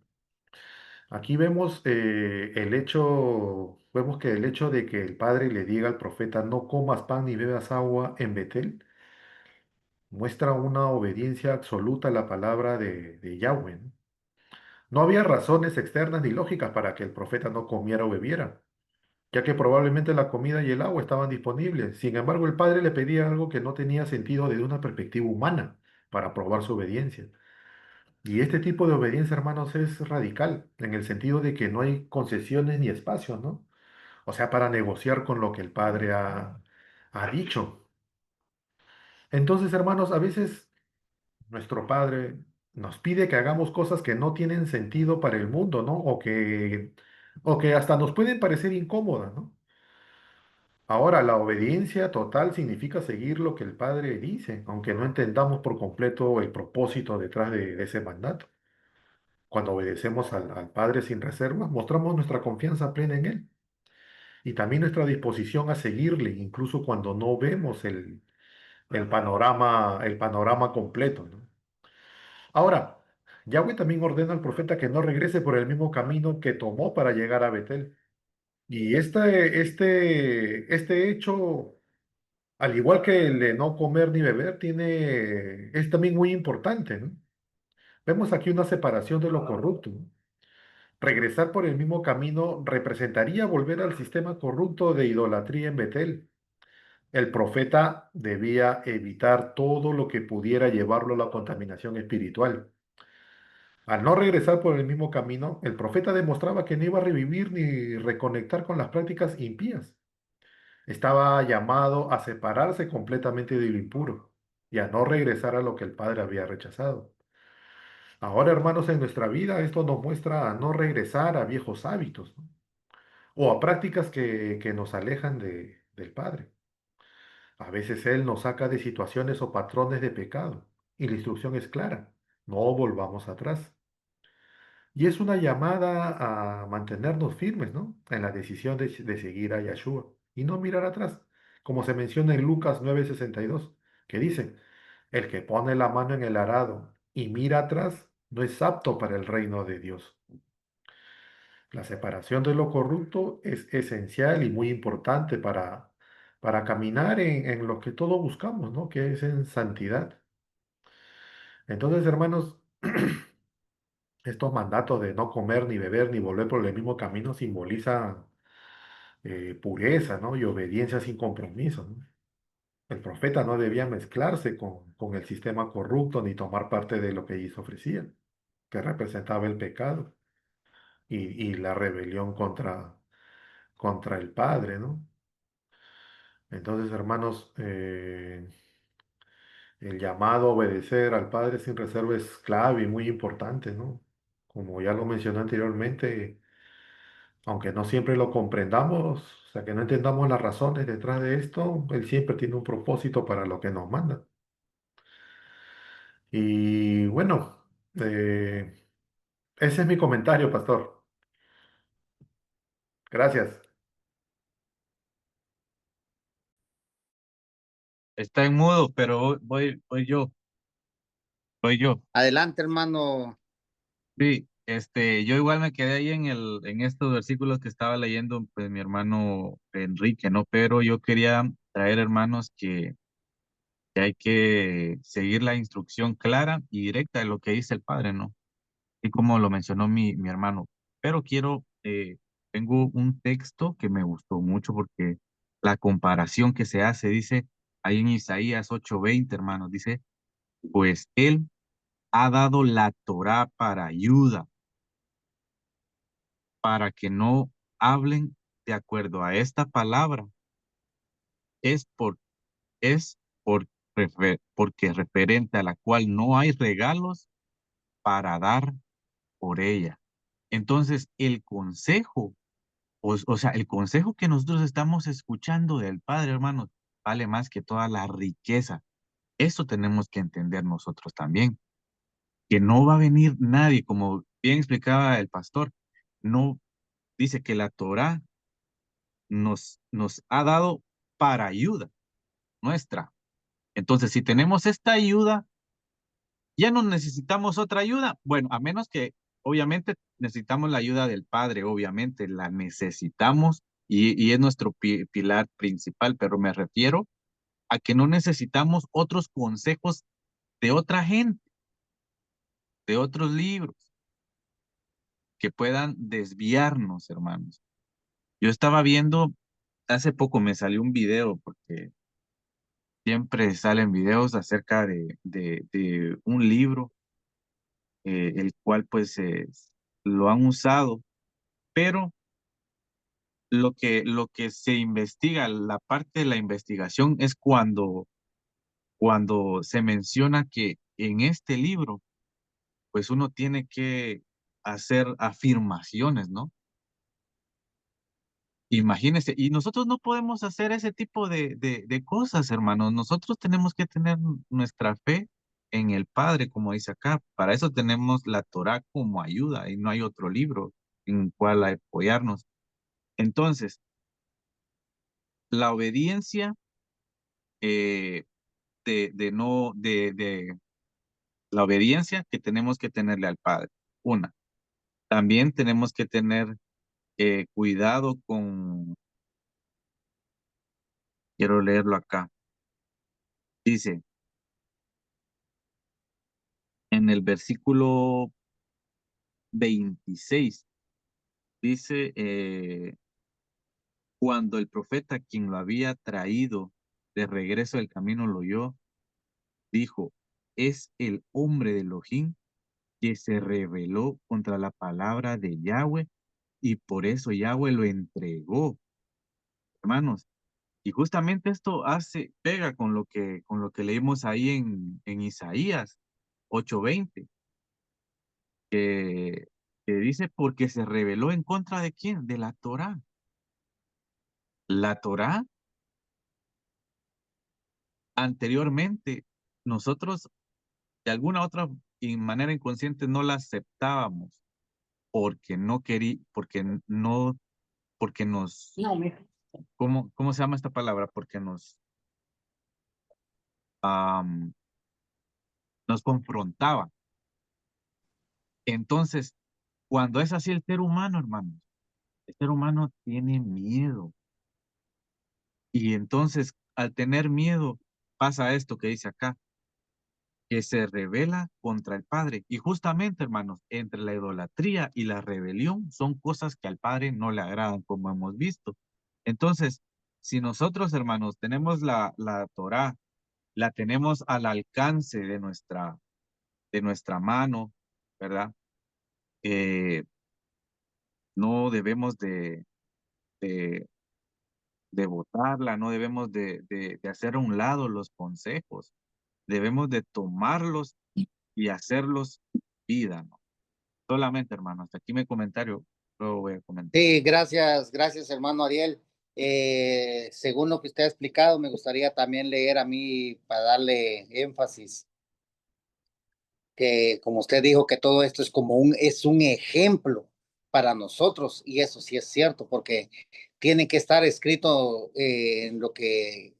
Aquí vemos que el hecho de que el Padre le diga al profeta, no comas pan ni bebas agua en Betel, muestra una obediencia absoluta a la palabra de Yahweh, ¿no? No había razones externas ni lógicas para que el profeta no comiera o bebiera, ya que probablemente la comida y el agua estaban disponibles. Sin embargo, el padre le pedía algo que no tenía sentido desde una perspectiva humana para probar su obediencia. Y este tipo de obediencia, hermanos, es radical, en el sentido de que no hay concesiones ni espacios, ¿no? O sea, para negociar con lo que el padre ha dicho. Entonces, hermanos, a veces nuestro Padre nos pide que hagamos cosas que no tienen sentido para el mundo, ¿no? O que hasta nos pueden parecer incómodas, ¿no? Ahora, la obediencia total significa seguir lo que el Padre dice, aunque no entendamos por completo el propósito detrás de ese mandato. Cuando obedecemos al Padre sin reservas, mostramos nuestra confianza plena en Él y también nuestra disposición a seguirle, incluso cuando no vemos el panorama completo, ¿no? Ahora, Yahweh también ordena al profeta que no regrese por el mismo camino que tomó para llegar a Betel. Y este hecho, al igual que el de no comer ni beber, es también muy importante, ¿no? Vemos aquí una separación de lo corrupto, ¿no? Regresar por el mismo camino representaría volver al sistema corrupto de idolatría en Betel. El profeta debía evitar todo lo que pudiera llevarlo a la contaminación espiritual. Al no regresar por el mismo camino, el profeta demostraba que no iba a revivir ni reconectar con las prácticas impías. Estaba llamado a separarse completamente de lo impuro y a no regresar a lo que el Padre había rechazado. Ahora, hermanos, en nuestra vida esto nos muestra a no regresar a viejos hábitos, ¿no? O a prácticas que nos alejan del Padre. A veces Él nos saca de situaciones o patrones de pecado y la instrucción es clara, no volvamos atrás. Y es una llamada a mantenernos firmes, ¿no? En la decisión de seguir a Yeshua y no mirar atrás, como se menciona en Lucas 9:62, que dice, el que pone la mano en el arado y mira atrás no es apto para el reino de Dios. La separación de lo corrupto es esencial y muy importante para caminar en lo que todos buscamos, ¿no? Que es en santidad. Entonces, hermanos, estos mandatos de no comer, ni beber, ni volver por el mismo camino simbolizan pureza, ¿no? Y obediencia sin compromiso, ¿no? El profeta no debía mezclarse con el sistema corrupto ni tomar parte de lo que ellos ofrecían, que representaba el pecado y la rebelión contra el Padre, ¿no? Entonces, hermanos, el llamado a obedecer al Padre sin reserva es clave y muy importante, ¿no? Como ya lo mencioné anteriormente, aunque no siempre lo comprendamos, o sea, que no entendamos las razones detrás de esto, Él siempre tiene un propósito para lo que nos manda. Y bueno, ese es mi comentario, pastor. Gracias. Está en mudo, pero voy yo. Adelante, hermano. Sí, yo igual me quedé ahí en estos versículos que estaba leyendo, pues mi hermano Enrique, ¿no? Pero yo quería traer, hermanos, que hay que seguir la instrucción clara y directa de lo que dice el Padre, ¿no? Y como lo mencionó mi hermano. Pero tengo un texto que me gustó mucho porque la comparación que se hace, dice ahí en Isaías 8:20, hermanos, dice, pues Él ha dado la Torá para ayuda, para que no hablen de acuerdo a esta palabra. Es por, es por, porque referente a la cual no hay regalos para dar por ella. Entonces, el consejo, o sea, el consejo que nosotros estamos escuchando del Padre, hermanos, vale más que toda la riqueza. Eso tenemos que entender nosotros también, que no va a venir nadie, como bien explicaba el pastor, no dice que la Torá nos ha dado para ayuda nuestra. Entonces, si tenemos esta ayuda, ya no necesitamos otra ayuda. Bueno, a menos que obviamente necesitamos la ayuda del Padre, obviamente la necesitamos y es nuestro pilar principal, pero me refiero a que no necesitamos otros consejos de otra gente, de otros libros que puedan desviarnos, hermanos. Yo estaba viendo, hace poco me salió un video, porque siempre salen videos acerca de un libro, el cual pues lo han usado, pero lo que se investiga, la parte de la investigación es cuando cuando se menciona que en este libro, pues uno tiene que hacer afirmaciones, ¿no? Imagínese, y nosotros no podemos hacer ese tipo de cosas, hermanos. Nosotros tenemos que tener nuestra fe en el Padre, como dice acá. Para eso tenemos la Torá como ayuda y no hay otro libro en el cual apoyarnos. Entonces, la obediencia eh, de la obediencia que tenemos que tenerle al Padre. Una, también tenemos que tener cuidado con, quiero leerlo acá, dice en el versículo 26, dice, cuando el profeta quien lo había traído de regreso del camino lo oyó, dijo, es el hombre de Elohim que se rebeló contra la palabra de Yahweh y por eso Yahweh lo entregó, hermanos. Y justamente esto pega con lo que leímos ahí en Isaías 8:20, que, que dice, porque se rebeló en contra de quién, de la Torá. La Torá, anteriormente, nosotros de alguna otra manera inconsciente no la aceptábamos porque no querí, porque no, porque nos, No, mira. ¿cómo se llama esta palabra? Porque am, nos confrontaba. Entonces, cuando es así el ser humano, hermanos, el ser humano tiene miedo. Y entonces, al tener miedo, pasa esto que dice acá, que se rebela contra el Padre. Y justamente, hermanos, entre la idolatría y la rebelión son cosas que al Padre no le agradan, como hemos visto. Entonces, si nosotros, hermanos, tenemos la Torá, la tenemos al alcance de nuestra mano, ¿verdad? Eh, no debemos de, de botarla, no debemos de hacer a un lado los consejos, debemos de tomarlos y hacerlos vida, ¿no? Solamente, hermano, hasta aquí mi comentario, luego voy a comentar. Sí, gracias, hermano Ariel. Según lo que usted ha explicado, me gustaría también leer a mí para darle énfasis, que como usted dijo, que todo esto es un ejemplo para nosotros, y eso sí es cierto, porque tiene que estar escrito en lo que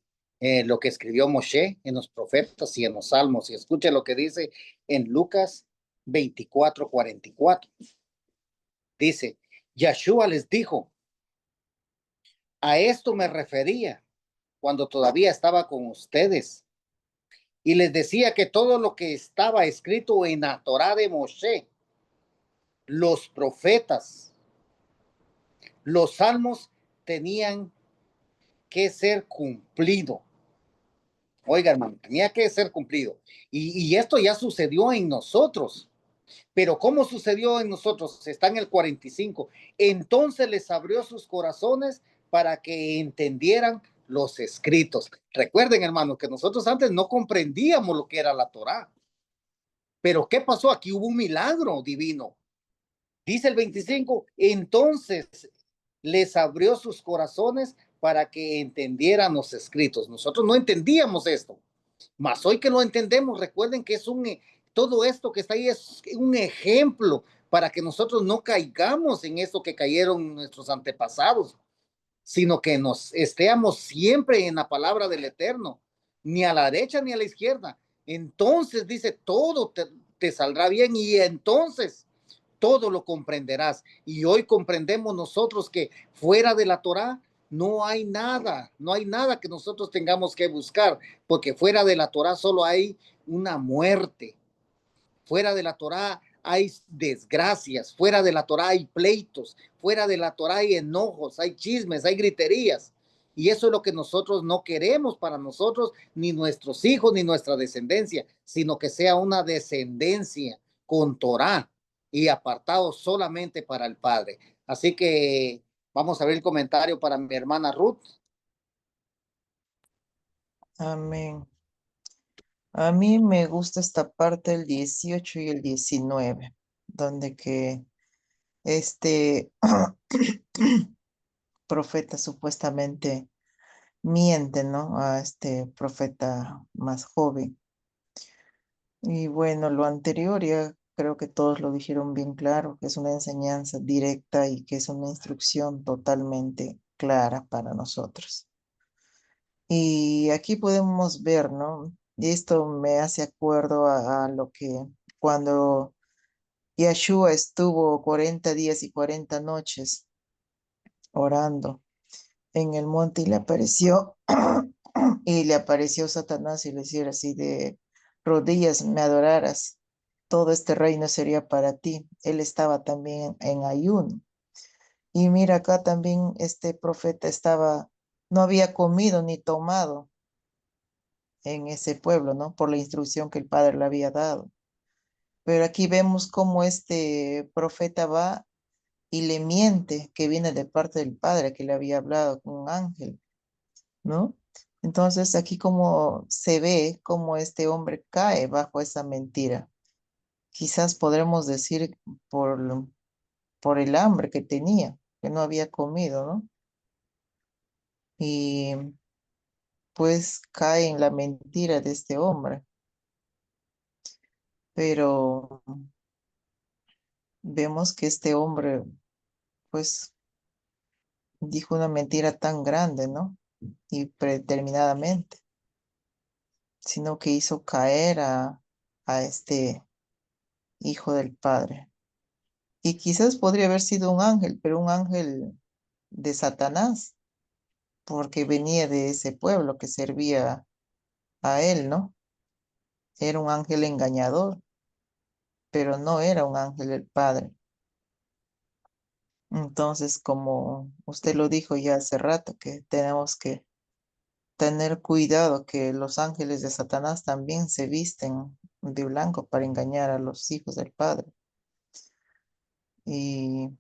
escribió Moshe, en los profetas y en los salmos. Y escuche lo que dice en Lucas 24:44. Dice, Yeshua les dijo, a esto me refería cuando todavía estaba con ustedes. Y les decía que todo lo que estaba escrito en la Torá de Moshe, los profetas, los salmos tenían que ser cumplido. Oiga, hermano, tenía que ser cumplido. Y esto ya sucedió en nosotros. Pero ¿cómo sucedió en nosotros? Está en el 45. Entonces les abrió sus corazones para que entendieran los escritos. Recuerden, hermanos, que nosotros antes no comprendíamos lo que era la Torá. Pero ¿qué pasó? Aquí hubo un milagro divino. Dice el 25, entonces les abrió sus corazones para que entendieran los escritos. Nosotros no entendíamos esto, mas hoy que lo entendemos, recuerden que todo esto que está ahí es un ejemplo para que nosotros no caigamos en esto que cayeron nuestros antepasados, sino que nos estemos siempre en la palabra del Eterno, ni a la derecha ni a la izquierda. Entonces dice, todo te saldrá bien y entonces todo lo comprenderás. Y hoy comprendemos nosotros que fuera de la Torá no hay nada que nosotros tengamos que buscar, porque fuera de la Torá solo hay una muerte. Fuera de la Torá hay desgracias, fuera de la Torá hay pleitos, fuera de la Torá hay enojos, hay chismes, hay griterías. Y eso es lo que nosotros no queremos para nosotros, ni nuestros hijos, ni nuestra descendencia, sino que sea una descendencia con Torá y apartado solamente para el Padre. Así que vamos a ver el comentario para mi hermana Ruth. Amén. A mí me gusta esta parte del 18 y el 19, donde que este profeta supuestamente miente, ¿no? A este profeta más joven. Y bueno, lo anterior ya creo que todos lo dijeron bien claro, que es una enseñanza directa y que es una instrucción totalmente clara para nosotros. Y aquí podemos ver, ¿no? Y esto me hace acuerdo a lo que cuando Yeshua estuvo 40 días y 40 noches orando en el monte y le apareció, y le apareció Satanás y le decía así de rodillas, me adoraras, todo este reino sería para ti. Él estaba también en ayuno. Y mira acá también este profeta estaba, no había comido ni tomado en ese pueblo, ¿no? Por la instrucción que el padre le había dado. Pero aquí vemos cómo este profeta va y le miente que viene de parte del padre que le había hablado con un ángel, ¿no? Entonces aquí como se ve cómo este hombre cae bajo esa mentira. Quizás podremos decir por, por el hambre que tenía, que no había comido, ¿no? Y pues cae en la mentira de este hombre. Pero vemos que este hombre, pues, dijo una mentira tan grande, ¿no? Y predeterminadamente, sino que hizo caer a este hijo del padre. Y quizás podría haber sido un ángel, pero un ángel de Satanás, porque venía de ese pueblo que servía a él, ¿no? Era un ángel engañador, pero no era un ángel del padre. Entonces, como usted lo dijo ya hace rato, que tenemos que tener cuidado que los ángeles de Satanás también se visten de blanco para engañar a los hijos del Padre. Y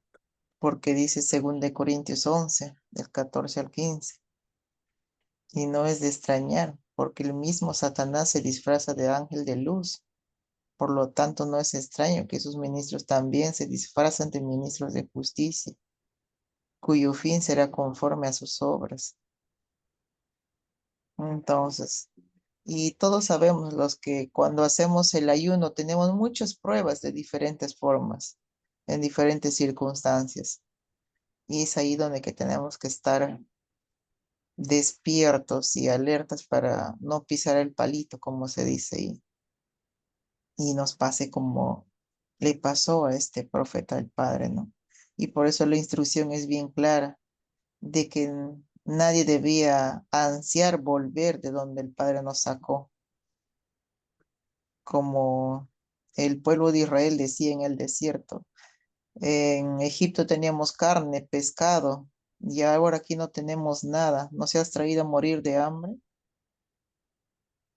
porque dice 2 Corintios 11, del 14 al 15. Y no es de extrañar, porque el mismo Satanás se disfraza de ángel de luz. Por lo tanto, no es extraño que sus ministros también se disfrazan de ministros de justicia, cuyo fin será conforme a sus obras. Entonces, y todos sabemos los que cuando hacemos el ayuno tenemos muchas pruebas de diferentes formas, en diferentes circunstancias. Y es ahí donde que tenemos que estar despiertos y alertas para no pisar el palito, como se dice, y nos pase como le pasó a este profeta el Padre, ¿no? Y por eso la instrucción es bien clara de que nadie debía ansiar volver de donde el Padre nos sacó, como el pueblo de Israel decía en el desierto. En Egipto teníamos carne, pescado, y ahora aquí no tenemos nada. ¿No se has traído a morir de hambre?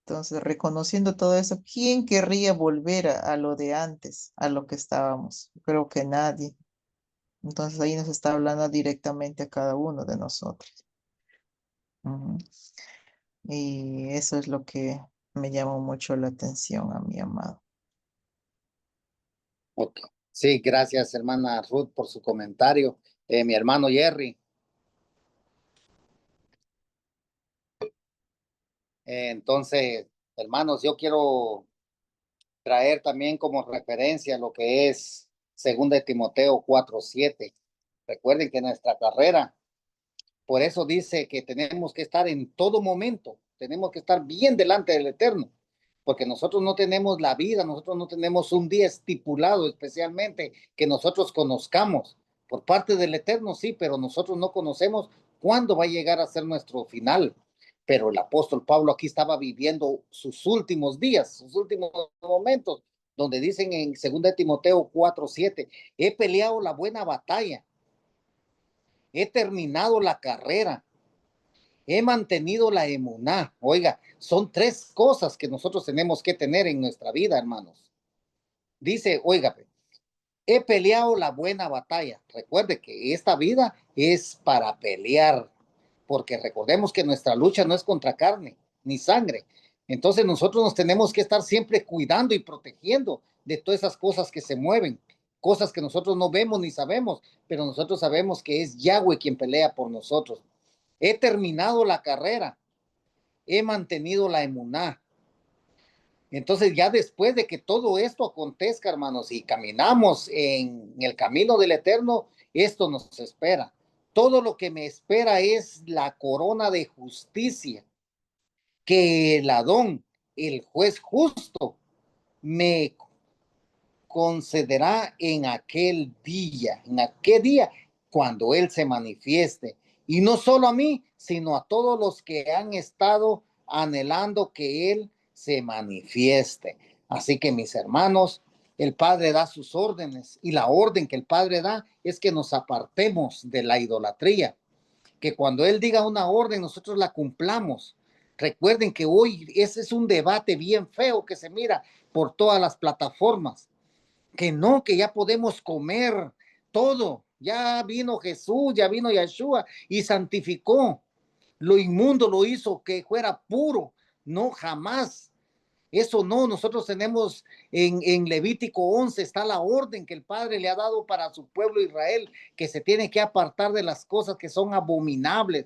Entonces, reconociendo todo eso, ¿quién querría volver a lo de antes, a lo que estábamos? Creo que nadie. Entonces ahí nos está hablando directamente a cada uno de nosotros. Ujú. Y eso es lo que me llamó mucho la atención a mi amado. Ok. Sí, gracias, hermana Ruth, por su comentario. Mi hermano Jerry. Entonces, hermanos, yo quiero traer también como referencia lo que es 2 Timoteo 4:7. Recuerden que nuestra carrera, por eso dice que tenemos que estar en todo momento, tenemos que estar bien delante del Eterno, porque nosotros no tenemos la vida, nosotros no tenemos un día estipulado especialmente que nosotros conozcamos. Por parte del Eterno sí, pero nosotros no conocemos cuándo va a llegar a ser nuestro final. Pero el apóstol Pablo aquí estaba viviendo sus últimos días, sus últimos momentos, donde dicen en 2 Timoteo 4:7, he peleado la buena batalla, he terminado la carrera, he mantenido la emuná. Oiga, son tres cosas que nosotros tenemos que tener en nuestra vida, hermanos. Dice, oiga, he peleado la buena batalla. Recuerde que esta vida es para pelear, porque recordemos que nuestra lucha no es contra carne ni sangre, Entonces nosotros nos tenemos que estar siempre cuidando y protegiendo de todas esas cosas que se mueven, cosas que nosotros no vemos ni sabemos, pero nosotros sabemos que es Yahweh quien pelea por nosotros. He terminado la carrera, he mantenido la emuná. Entonces ya después de que todo esto acontezca, hermanos, y caminamos en el camino del Eterno, esto nos espera. Todo lo que me espera es la corona de justicia que el Adón, el juez justo, me concederá en aquel día, cuando Él se manifieste. Y no solo a mí, sino a todos los que han estado anhelando que Él se manifieste. Así que mis hermanos, el Padre da sus órdenes y la orden que el Padre da es que nos apartemos de la idolatría, que cuando Él diga una orden nosotros la cumplamos. Recuerden que hoy ese es un debate bien feo que se mira por todas las plataformas, que no, que ya podemos comer todo. Ya vino Jesús, ya vino Yeshua y santificó. Lo inmundo lo hizo que fuera puro. No, jamás. Eso no, nosotros tenemos en Levítico 11 está la orden que el Padre le ha dado para su pueblo Israel, que se tiene que apartar de las cosas que son abominables,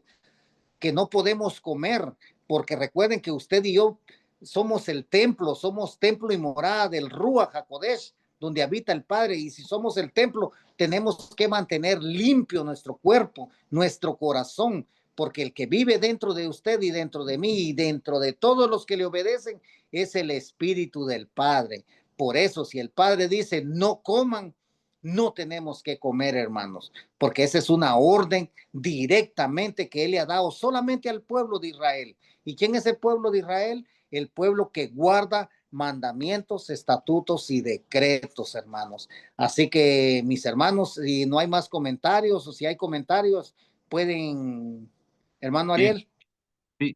que no podemos comer, porque recuerden que usted y yo somos templo y morada del Ruach HaKodesh, donde habita el Padre, y si somos el templo, tenemos que mantener limpio nuestro cuerpo, nuestro corazón, porque el que vive dentro de usted y dentro de mí y dentro de todos los que le obedecen es el Espíritu del Padre. Por eso, si el Padre dice no coman, no tenemos que comer, hermanos, porque esa es una orden directamente que Él le ha dado solamente al pueblo de Israel. ¿Y quién es el pueblo de Israel? El pueblo que guarda mandamientos, estatutos y decretos, hermanos. Así que, mis hermanos, si no hay más comentarios o si hay comentarios, pueden, hermano Sí, Ariel. sí.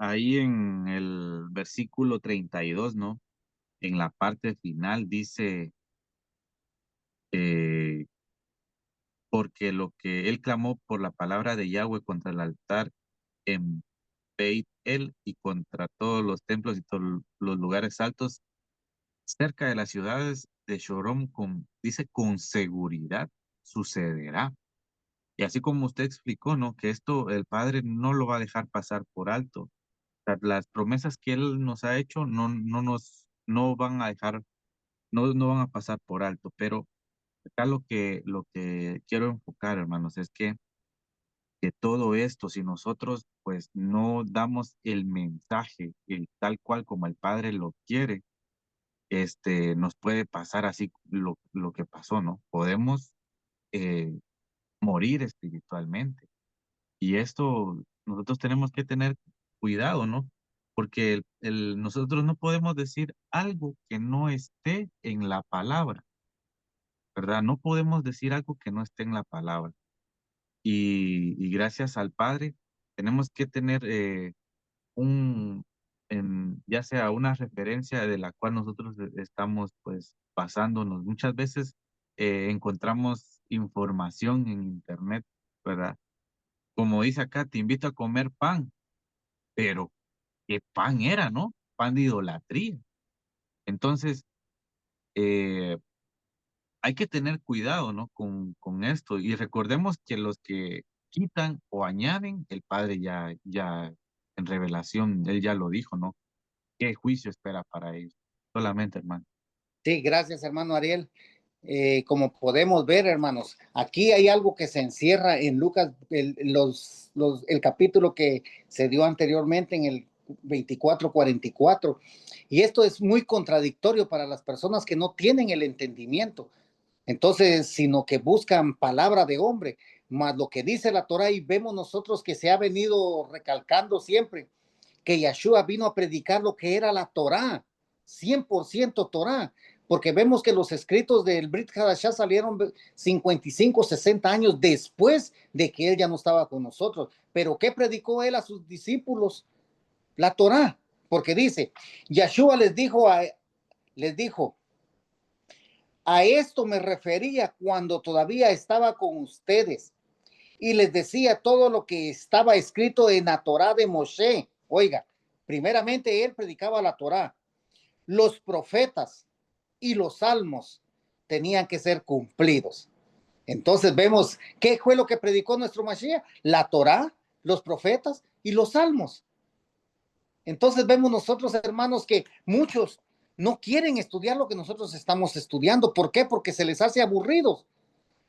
Ahí en el versículo 32, ¿no? En la parte final dice, eh, porque lo que él clamó por la palabra de Yahweh contra el altar en Beit El y contra todos los templos y todos los lugares altos cerca de las ciudades de Shorom, dice con seguridad sucederá. Y así como usted explicó, ¿no? Que esto el Padre no lo va a dejar pasar por alto. O sea, las promesas que Él nos ha hecho no van a dejar, no van a pasar por alto. Pero acá lo que quiero enfocar, hermanos, es que todo esto, si nosotros pues no damos el mensaje, el tal cual como el Padre lo quiere, nos puede pasar así lo que pasó, ¿no? Podemos eh, morir espiritualmente. Y esto nosotros tenemos que tener cuidado, ¿no? Porque nosotros no podemos decir algo que no esté en la palabra, ¿verdad? No podemos decir algo que no esté en la palabra. Y gracias al Padre tenemos que tener un, ya sea una referencia de la cual nosotros estamos pues basándonos. Muchas veces encontramos información en internet, ¿verdad? Como dice acá, te invito a comer pan, pero ¿qué pan era, no? Pan de idolatría. Entonces, eh, hay que tener cuidado, ¿no? Con esto. Y recordemos que los que quitan o añaden, el Padre ya en revelación, él ya lo dijo, ¿no? ¿Qué juicio espera para ellos? Solamente, hermano. Sí, gracias, hermano Ariel. Como podemos ver, hermanos, aquí hay algo que se encierra en Lucas, el capítulo que se dio anteriormente en el 24:44. Y esto es muy contradictorio para las personas que no tienen el entendimiento. Entonces, sino que buscan palabra de hombre, más lo que dice la Torah, y vemos nosotros que se ha venido recalcando siempre que Yeshua vino a predicar lo que era la Torá, 100% Torá, porque vemos que los escritos del Brit Hadashah salieron 55, 60 años después de que él ya no estaba con nosotros. Pero ¿qué predicó él a sus discípulos? La Torá, porque dice, Yeshua les dijo, a esto me refería cuando todavía estaba con ustedes y les decía todo lo que estaba escrito en la Torá de Moshe Oiga, primeramente él predicaba la Torá. Los profetas y los salmos tenían que ser cumplidos. Entonces vemos qué fue lo que predicó nuestro Mashiach, la Torá, los profetas y los salmos. Entonces vemos nosotros, hermanos, que muchos no quieren estudiar lo que nosotros estamos estudiando. ¿Por qué? Porque se les hace aburridos,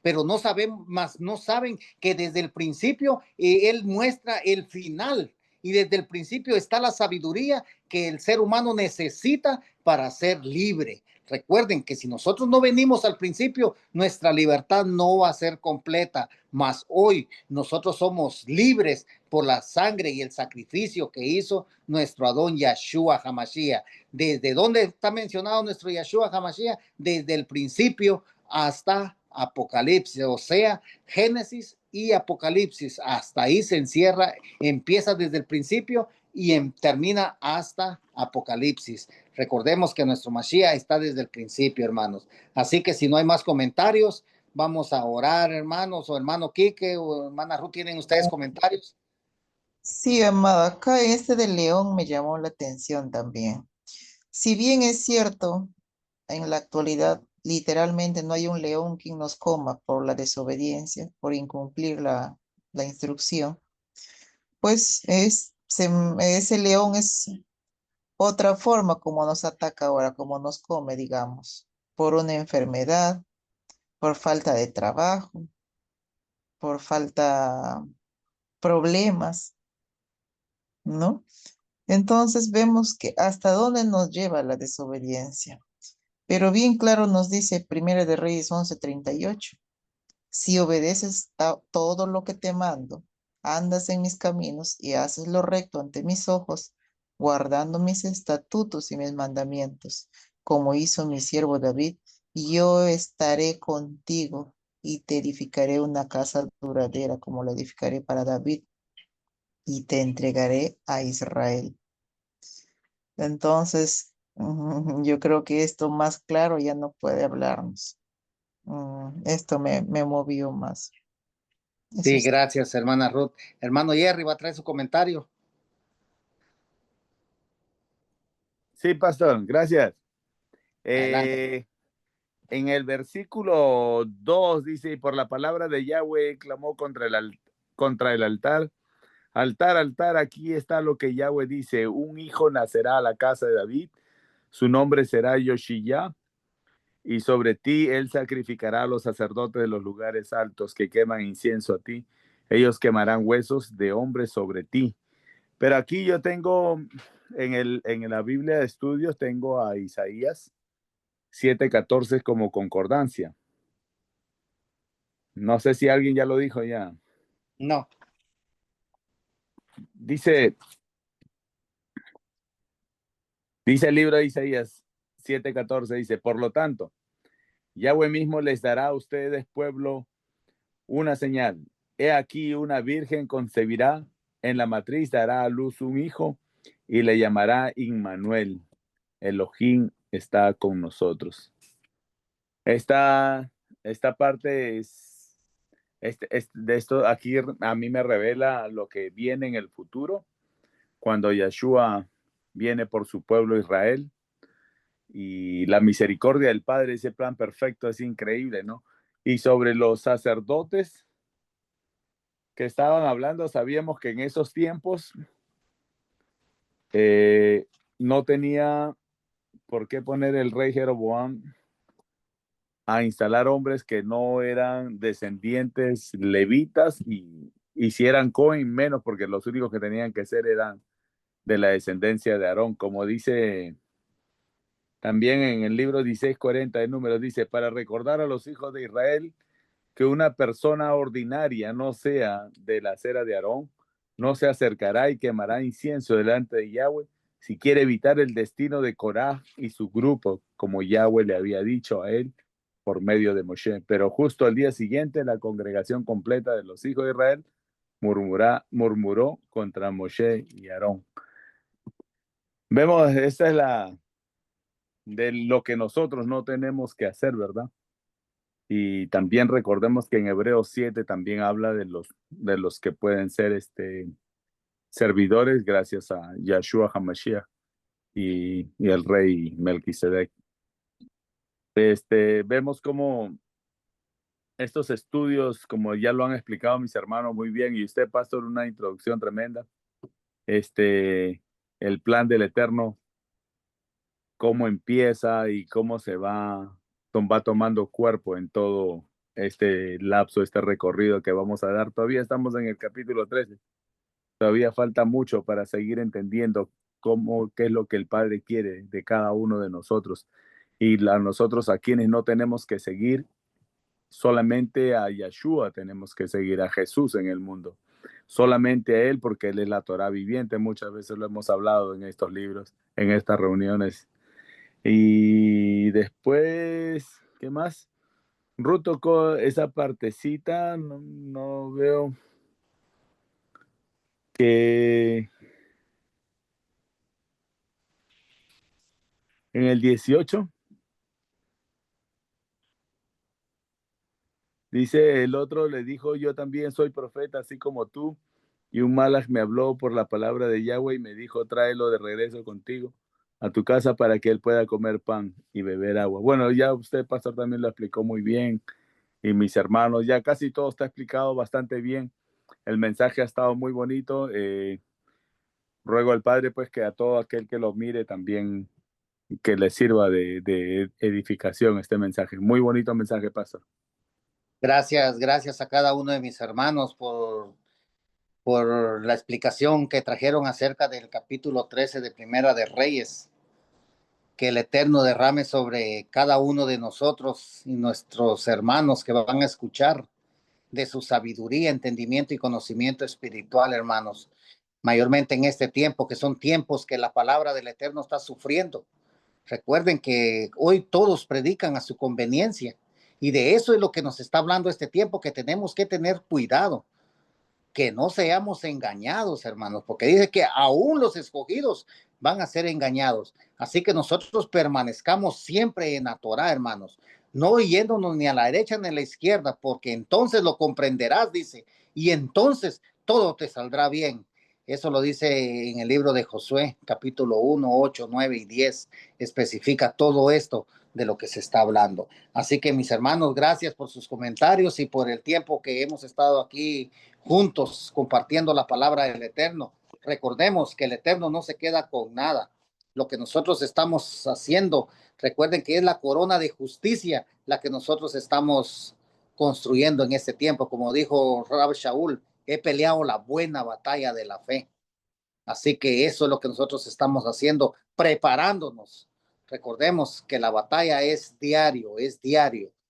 pero no saben más, no saben que desde el principio él muestra el final, y desde el principio está la sabiduría que el ser humano necesita para ser libre. Recuerden que si nosotros no venimos al principio, nuestra libertad no va a ser completa, mas hoy nosotros somos libres por la sangre y el sacrificio que hizo nuestro Adón Yahshua Hamashiach. ¿Desde dónde está mencionado nuestro Yahshua Hamashiach? Desde el principio hasta Apocalipsis, o sea, Génesis y Apocalipsis. Hasta ahí se encierra, empieza desde el principio y termina hasta Apocalipsis. Recordemos que nuestro Mashiach está desde el principio, hermanos. Así que si no hay más comentarios, vamos a orar, hermanos, o hermano Quique o hermana Ruth, ¿tienen ustedes comentarios? Sí, amada, acá en este de León me llamó la atención también. Si bien es cierto, en la actualidad literalmente no hay un león quien nos coma por la desobediencia, por incumplir la instrucción, pues ese león es otra forma como nos ataca ahora, como nos come, digamos, por una enfermedad, por falta de trabajo, por falta problemas, ¿no? Entonces vemos que hasta dónde nos lleva la desobediencia. Pero bien claro nos dice Primera de Reyes 11:38. Si obedeces todo lo que te mando, andas en mis caminos y haces lo recto ante mis ojos, guardando mis estatutos y mis mandamientos, como hizo mi siervo David, yo estaré contigo y te edificaré una casa duradera como la edificaré para David y te entregaré a Israel. Entonces, yo creo que esto más claro ya no puede hablarnos. Esto me movió más. Eso Sí, es. gracias, hermana Ruth. Hermano Jerry, va a traer su comentario. Sí, pastor, gracias. Adelante. En el versículo 2 dice, por la palabra de Yahweh clamó contra el altar. Altar, altar, aquí está lo que Yahweh dice, un hijo nacerá a la casa de David, su nombre será Yoshiyah, y sobre ti él sacrificará a los sacerdotes de los lugares altos que queman incienso a ti. Ellos quemarán huesos de hombres sobre ti. Pero aquí yo tengo, en la Biblia de estudios, tengo a Isaías 7:14 como concordancia. No sé si alguien ya lo dijo ya. No. Dice el libro de Isaías 7:14, dice, por lo tanto, Yahweh mismo les dará a ustedes, pueblo, una señal. He aquí una virgen concebirá, en la matriz dará a luz un hijo y le llamará Immanuel. Elohim está con nosotros. Esta parte de esto aquí a mí me revela lo que viene en el futuro, cuando Yeshua viene por su pueblo Israel, y la misericordia del Padre, ese plan perfecto es increíble, ¿no? Y sobre los sacerdotes que estaban hablando, sabíamos que en esos tiempos no tenía por qué poner el rey Jeroboam a instalar hombres que no eran descendientes levitas, y si eran Cohen menos, porque los únicos que tenían que ser eran de la descendencia de Aarón, como dice también en el libro 16:40 de Números, dice, para recordar a los hijos de Israel que una persona ordinaria no sea de la cera de Aarón, no se acercará y quemará incienso delante de Yahweh, si quiere evitar el destino de Corá y su grupo, como Yahweh le había dicho a él por medio de Moshe. Pero justo al día siguiente, la congregación completa de los hijos de Israel murmuró contra Moshe y Aarón. Vemos, esta es de lo que nosotros no tenemos que hacer, ¿verdad? Y también recordemos que en Hebreos 7 también habla de los que pueden ser servidores gracias a Yahshua HaMashiach y el rey Melquisedec. Vemos cómo estos estudios, como ya lo han explicado mis hermanos muy bien, y usted, pastor, una introducción tremenda, el plan del Eterno, cómo empieza y cómo se va tomando cuerpo en todo este lapso, este recorrido que vamos a dar. Todavía estamos en el capítulo 13. Todavía falta mucho para seguir entendiendo qué es lo que el Padre quiere de cada uno de nosotros. Y nosotros a quienes no tenemos que seguir, solamente a Yahshua tenemos que seguir, a Jesús en el mundo. Solamente a Él, porque Él es la Torah viviente. Muchas veces lo hemos hablado en estos libros, en estas reuniones. Y después, ¿qué más? Ruth tocó esa partecita, no veo que en el 18 dice, el otro le dijo, yo también soy profeta, así como tú, y un malach me habló por la palabra de Yahweh y me dijo, tráelo de regreso contigo a tu casa para que él pueda comer pan y beber agua. Bueno, ya usted, pastor, también lo explicó muy bien, y mis hermanos, ya casi todo está explicado bastante bien. El mensaje ha estado muy bonito. Ruego al Padre, pues, que a todo aquel que lo mire también, que le sirva de edificación este mensaje. Muy bonito mensaje, pastor. Gracias a cada uno de mis hermanos por la explicación que trajeron acerca del capítulo 13 de Primera de Reyes. Que el Eterno derrame sobre cada uno de nosotros y nuestros hermanos que van a escuchar de su sabiduría, entendimiento y conocimiento espiritual, hermanos. Mayormente en este tiempo, que son tiempos que la palabra del Eterno está sufriendo. Recuerden que hoy todos predican a su conveniencia y de eso es lo que nos está hablando este tiempo, que tenemos que tener cuidado, que no seamos engañados, hermanos, porque dice que aún los escogidos van a ser engañados. Así que nosotros permanezcamos siempre en la Torah, hermanos, no yéndonos ni a la derecha ni a la izquierda, porque entonces lo comprenderás, dice, y entonces todo te saldrá bien. Eso lo dice en el libro de Josué, capítulo 1, 8, 9 y 10, especifica todo esto de lo que se está hablando. Así que mis hermanos, gracias por sus comentarios y por el tiempo que hemos estado aquí juntos compartiendo la palabra del Eterno. Recordemos que el Eterno no se queda con nada. Lo que nosotros estamos haciendo, recuerden que es la corona de justicia la que nosotros estamos construyendo en este tiempo. Como dijo Rab Shaul, he peleado la buena batalla de la fe. Así que eso es lo que nosotros estamos haciendo, preparándonos. Recordemos que la batalla es diario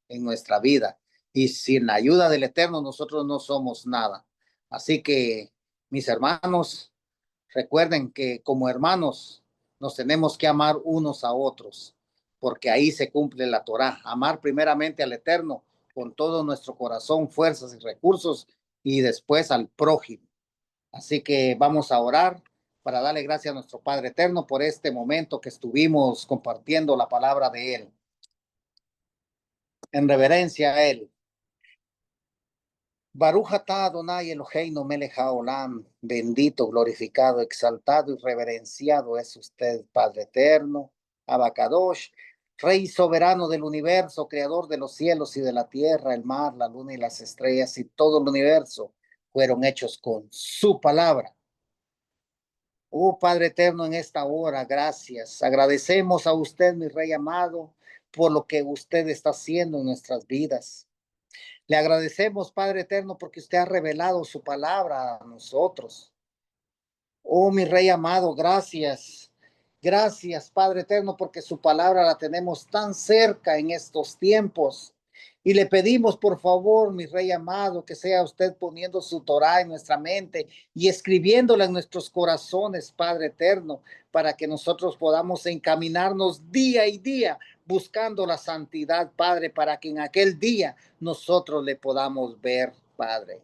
en nuestra vida. Y sin la ayuda del Eterno nosotros no somos nada. Así que, mis hermanos, recuerden que como hermanos nos tenemos que amar unos a otros, porque ahí se cumple la Torá. Amar primeramente al Eterno con todo nuestro corazón, fuerzas y recursos, y después al prójimo. Así que vamos a orar para darle gracias a nuestro Padre Eterno por este momento que estuvimos compartiendo la palabra de Él. En reverencia a Él. Baruch atah Adonai Eloheinu melech haolam, bendito, glorificado, exaltado y reverenciado es usted, Padre Eterno, Abacadosh, Rey soberano del universo, creador de los cielos y de la tierra, el mar, la luna y las estrellas y todo el universo fueron hechos con su palabra. Oh Padre Eterno, en esta hora, gracias. Agradecemos a usted, mi Rey amado, por lo que usted está haciendo en nuestras vidas. Le agradecemos, Padre Eterno, porque usted ha revelado su palabra a nosotros. Oh, mi Rey amado, gracias. Gracias, Padre Eterno, porque su palabra la tenemos tan cerca en estos tiempos. Y le pedimos, por favor, mi Rey amado, que sea usted poniendo su Torah en nuestra mente y escribiéndola en nuestros corazones, Padre Eterno, para que nosotros podamos encaminarnos día y día buscando la santidad, Padre, para que en aquel día nosotros le podamos ver, Padre.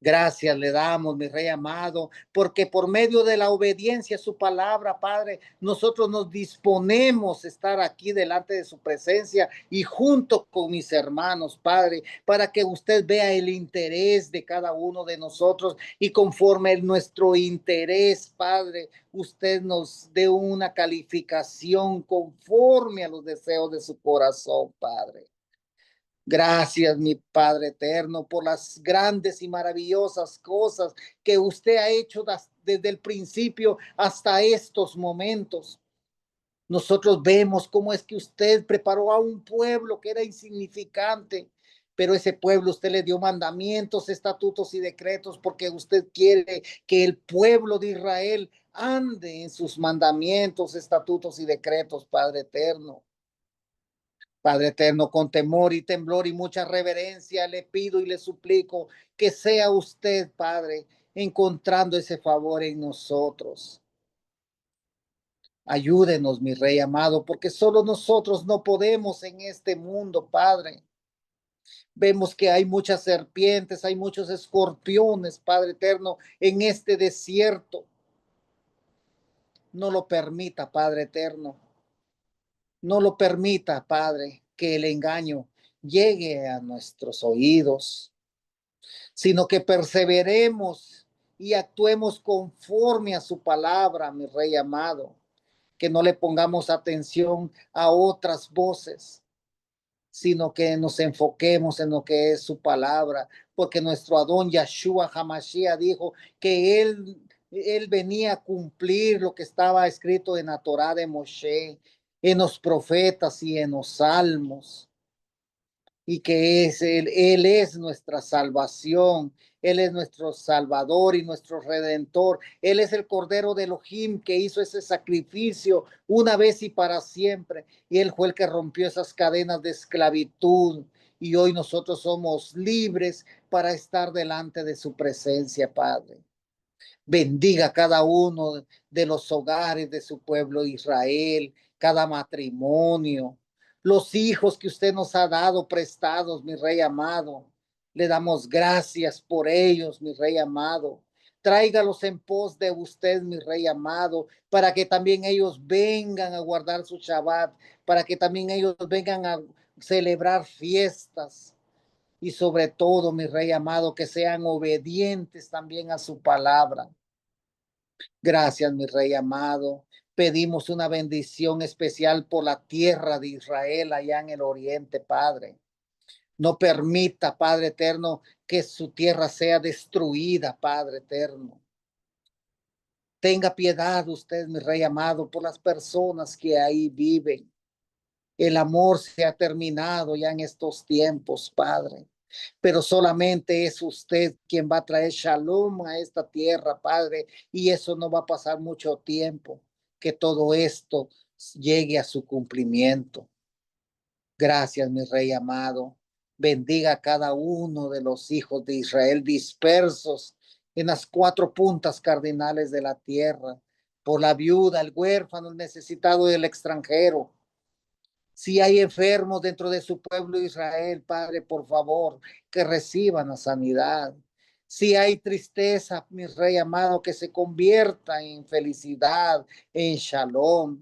Gracias le damos, mi Rey amado, porque por medio de la obediencia a su palabra, Padre, nosotros nos disponemos a estar aquí delante de su presencia y junto con mis hermanos, Padre, para que usted vea el interés de cada uno de nosotros y conforme nuestro interés, Padre, usted nos dé una calificación conforme a los deseos de su corazón, Padre. Gracias, mi Padre eterno, por las grandes y maravillosas cosas que usted ha hecho desde el principio hasta estos momentos. Nosotros vemos cómo es que usted preparó a un pueblo que era insignificante, pero ese pueblo usted le dio mandamientos, estatutos y decretos porque usted quiere que el pueblo de Israel ande en sus mandamientos, estatutos y decretos, Padre eterno. Padre eterno, con temor y temblor y mucha reverencia le pido y le suplico que sea usted, Padre, encontrando ese favor en nosotros. Ayúdenos, mi Rey amado, porque solo nosotros no podemos en este mundo, Padre. Vemos que hay muchas serpientes, hay muchos escorpiones, Padre eterno, en este desierto. No lo permita, Padre eterno. No lo permita, Padre, que el engaño llegue a nuestros oídos, sino que perseveremos y actuemos conforme a su palabra, mi Rey amado, que no le pongamos atención a otras voces, sino que nos enfoquemos en lo que es su palabra, porque nuestro Adón Yahshua Hamashiach dijo que él venía a cumplir lo que estaba escrito en la Torá de Moshe, en los profetas y en los salmos, y que él es nuestra salvación, Él es nuestro Salvador y nuestro Redentor, Él es el Cordero de Elohim que hizo ese sacrificio una vez y para siempre, y Él fue el que rompió esas cadenas de esclavitud, y hoy nosotros somos libres para estar delante de su presencia, Padre. Bendiga cada uno de los hogares de su pueblo Israel, cada matrimonio, los hijos que usted nos ha dado prestados, mi Rey amado. Le damos gracias por ellos, mi Rey amado. Tráigalos en pos de usted, mi Rey amado, para que también ellos vengan a guardar su Shabbat, para que también ellos vengan a celebrar fiestas. Y sobre todo, mi Rey amado, que sean obedientes también a su palabra. Gracias, mi Rey amado. Pedimos una bendición especial por la tierra de Israel allá en el oriente, Padre. No permita, Padre eterno, que su tierra sea destruida, Padre eterno. Tenga piedad usted, mi Rey amado, por las personas que ahí viven. El amor se ha terminado ya en estos tiempos, Padre. Pero solamente es usted quien va a traer shalom a esta tierra, Padre, y eso no va a pasar mucho tiempo, que todo esto llegue a su cumplimiento. Gracias, mi Rey amado. Bendiga a cada uno de los hijos de Israel dispersos en las 4 puntas cardinales de la tierra, por la viuda, el huérfano, el necesitado y el extranjero. Si hay enfermos dentro de su pueblo Israel, Padre, por favor, que reciban la sanidad. Si hay tristeza, mi Rey amado, que se convierta en felicidad, en shalom.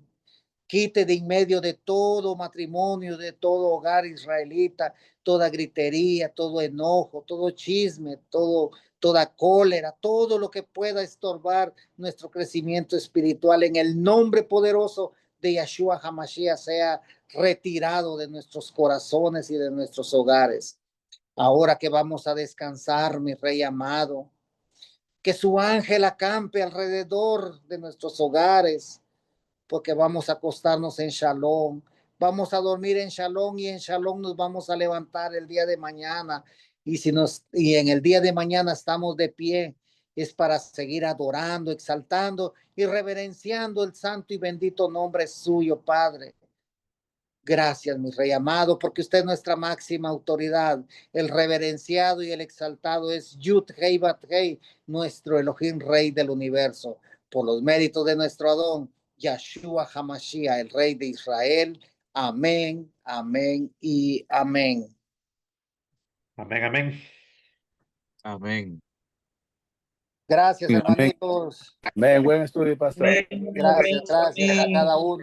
Quite de en medio de todo matrimonio, de todo hogar israelita, toda gritería, todo enojo, todo chisme, toda cólera, todo lo que pueda estorbar nuestro crecimiento espiritual en el nombre poderoso de Yahshua Hamashiach sea retirado de nuestros corazones y de nuestros hogares. Ahora que vamos a descansar, mi Rey amado, que su ángel acampe alrededor de nuestros hogares, porque vamos a acostarnos en shalom, vamos a dormir en shalom y en shalom nos vamos a levantar el día de mañana. Y en el día de mañana estamos de pie, es para seguir adorando, exaltando y reverenciando el santo y bendito nombre suyo, Padre. Gracias, mi Rey amado, porque usted es nuestra máxima autoridad. El reverenciado y el exaltado es Yud Hei Bat Hei, nuestro Elohim Rey del universo. Por los méritos de nuestro Adón, Yahshua Hamashiach, el Rey de Israel. Amén, amén y amén. Amén, amén. Amén. Gracias, Amén. hermanitos. Amén. Buen estudio, pastor. Gracias a cada uno.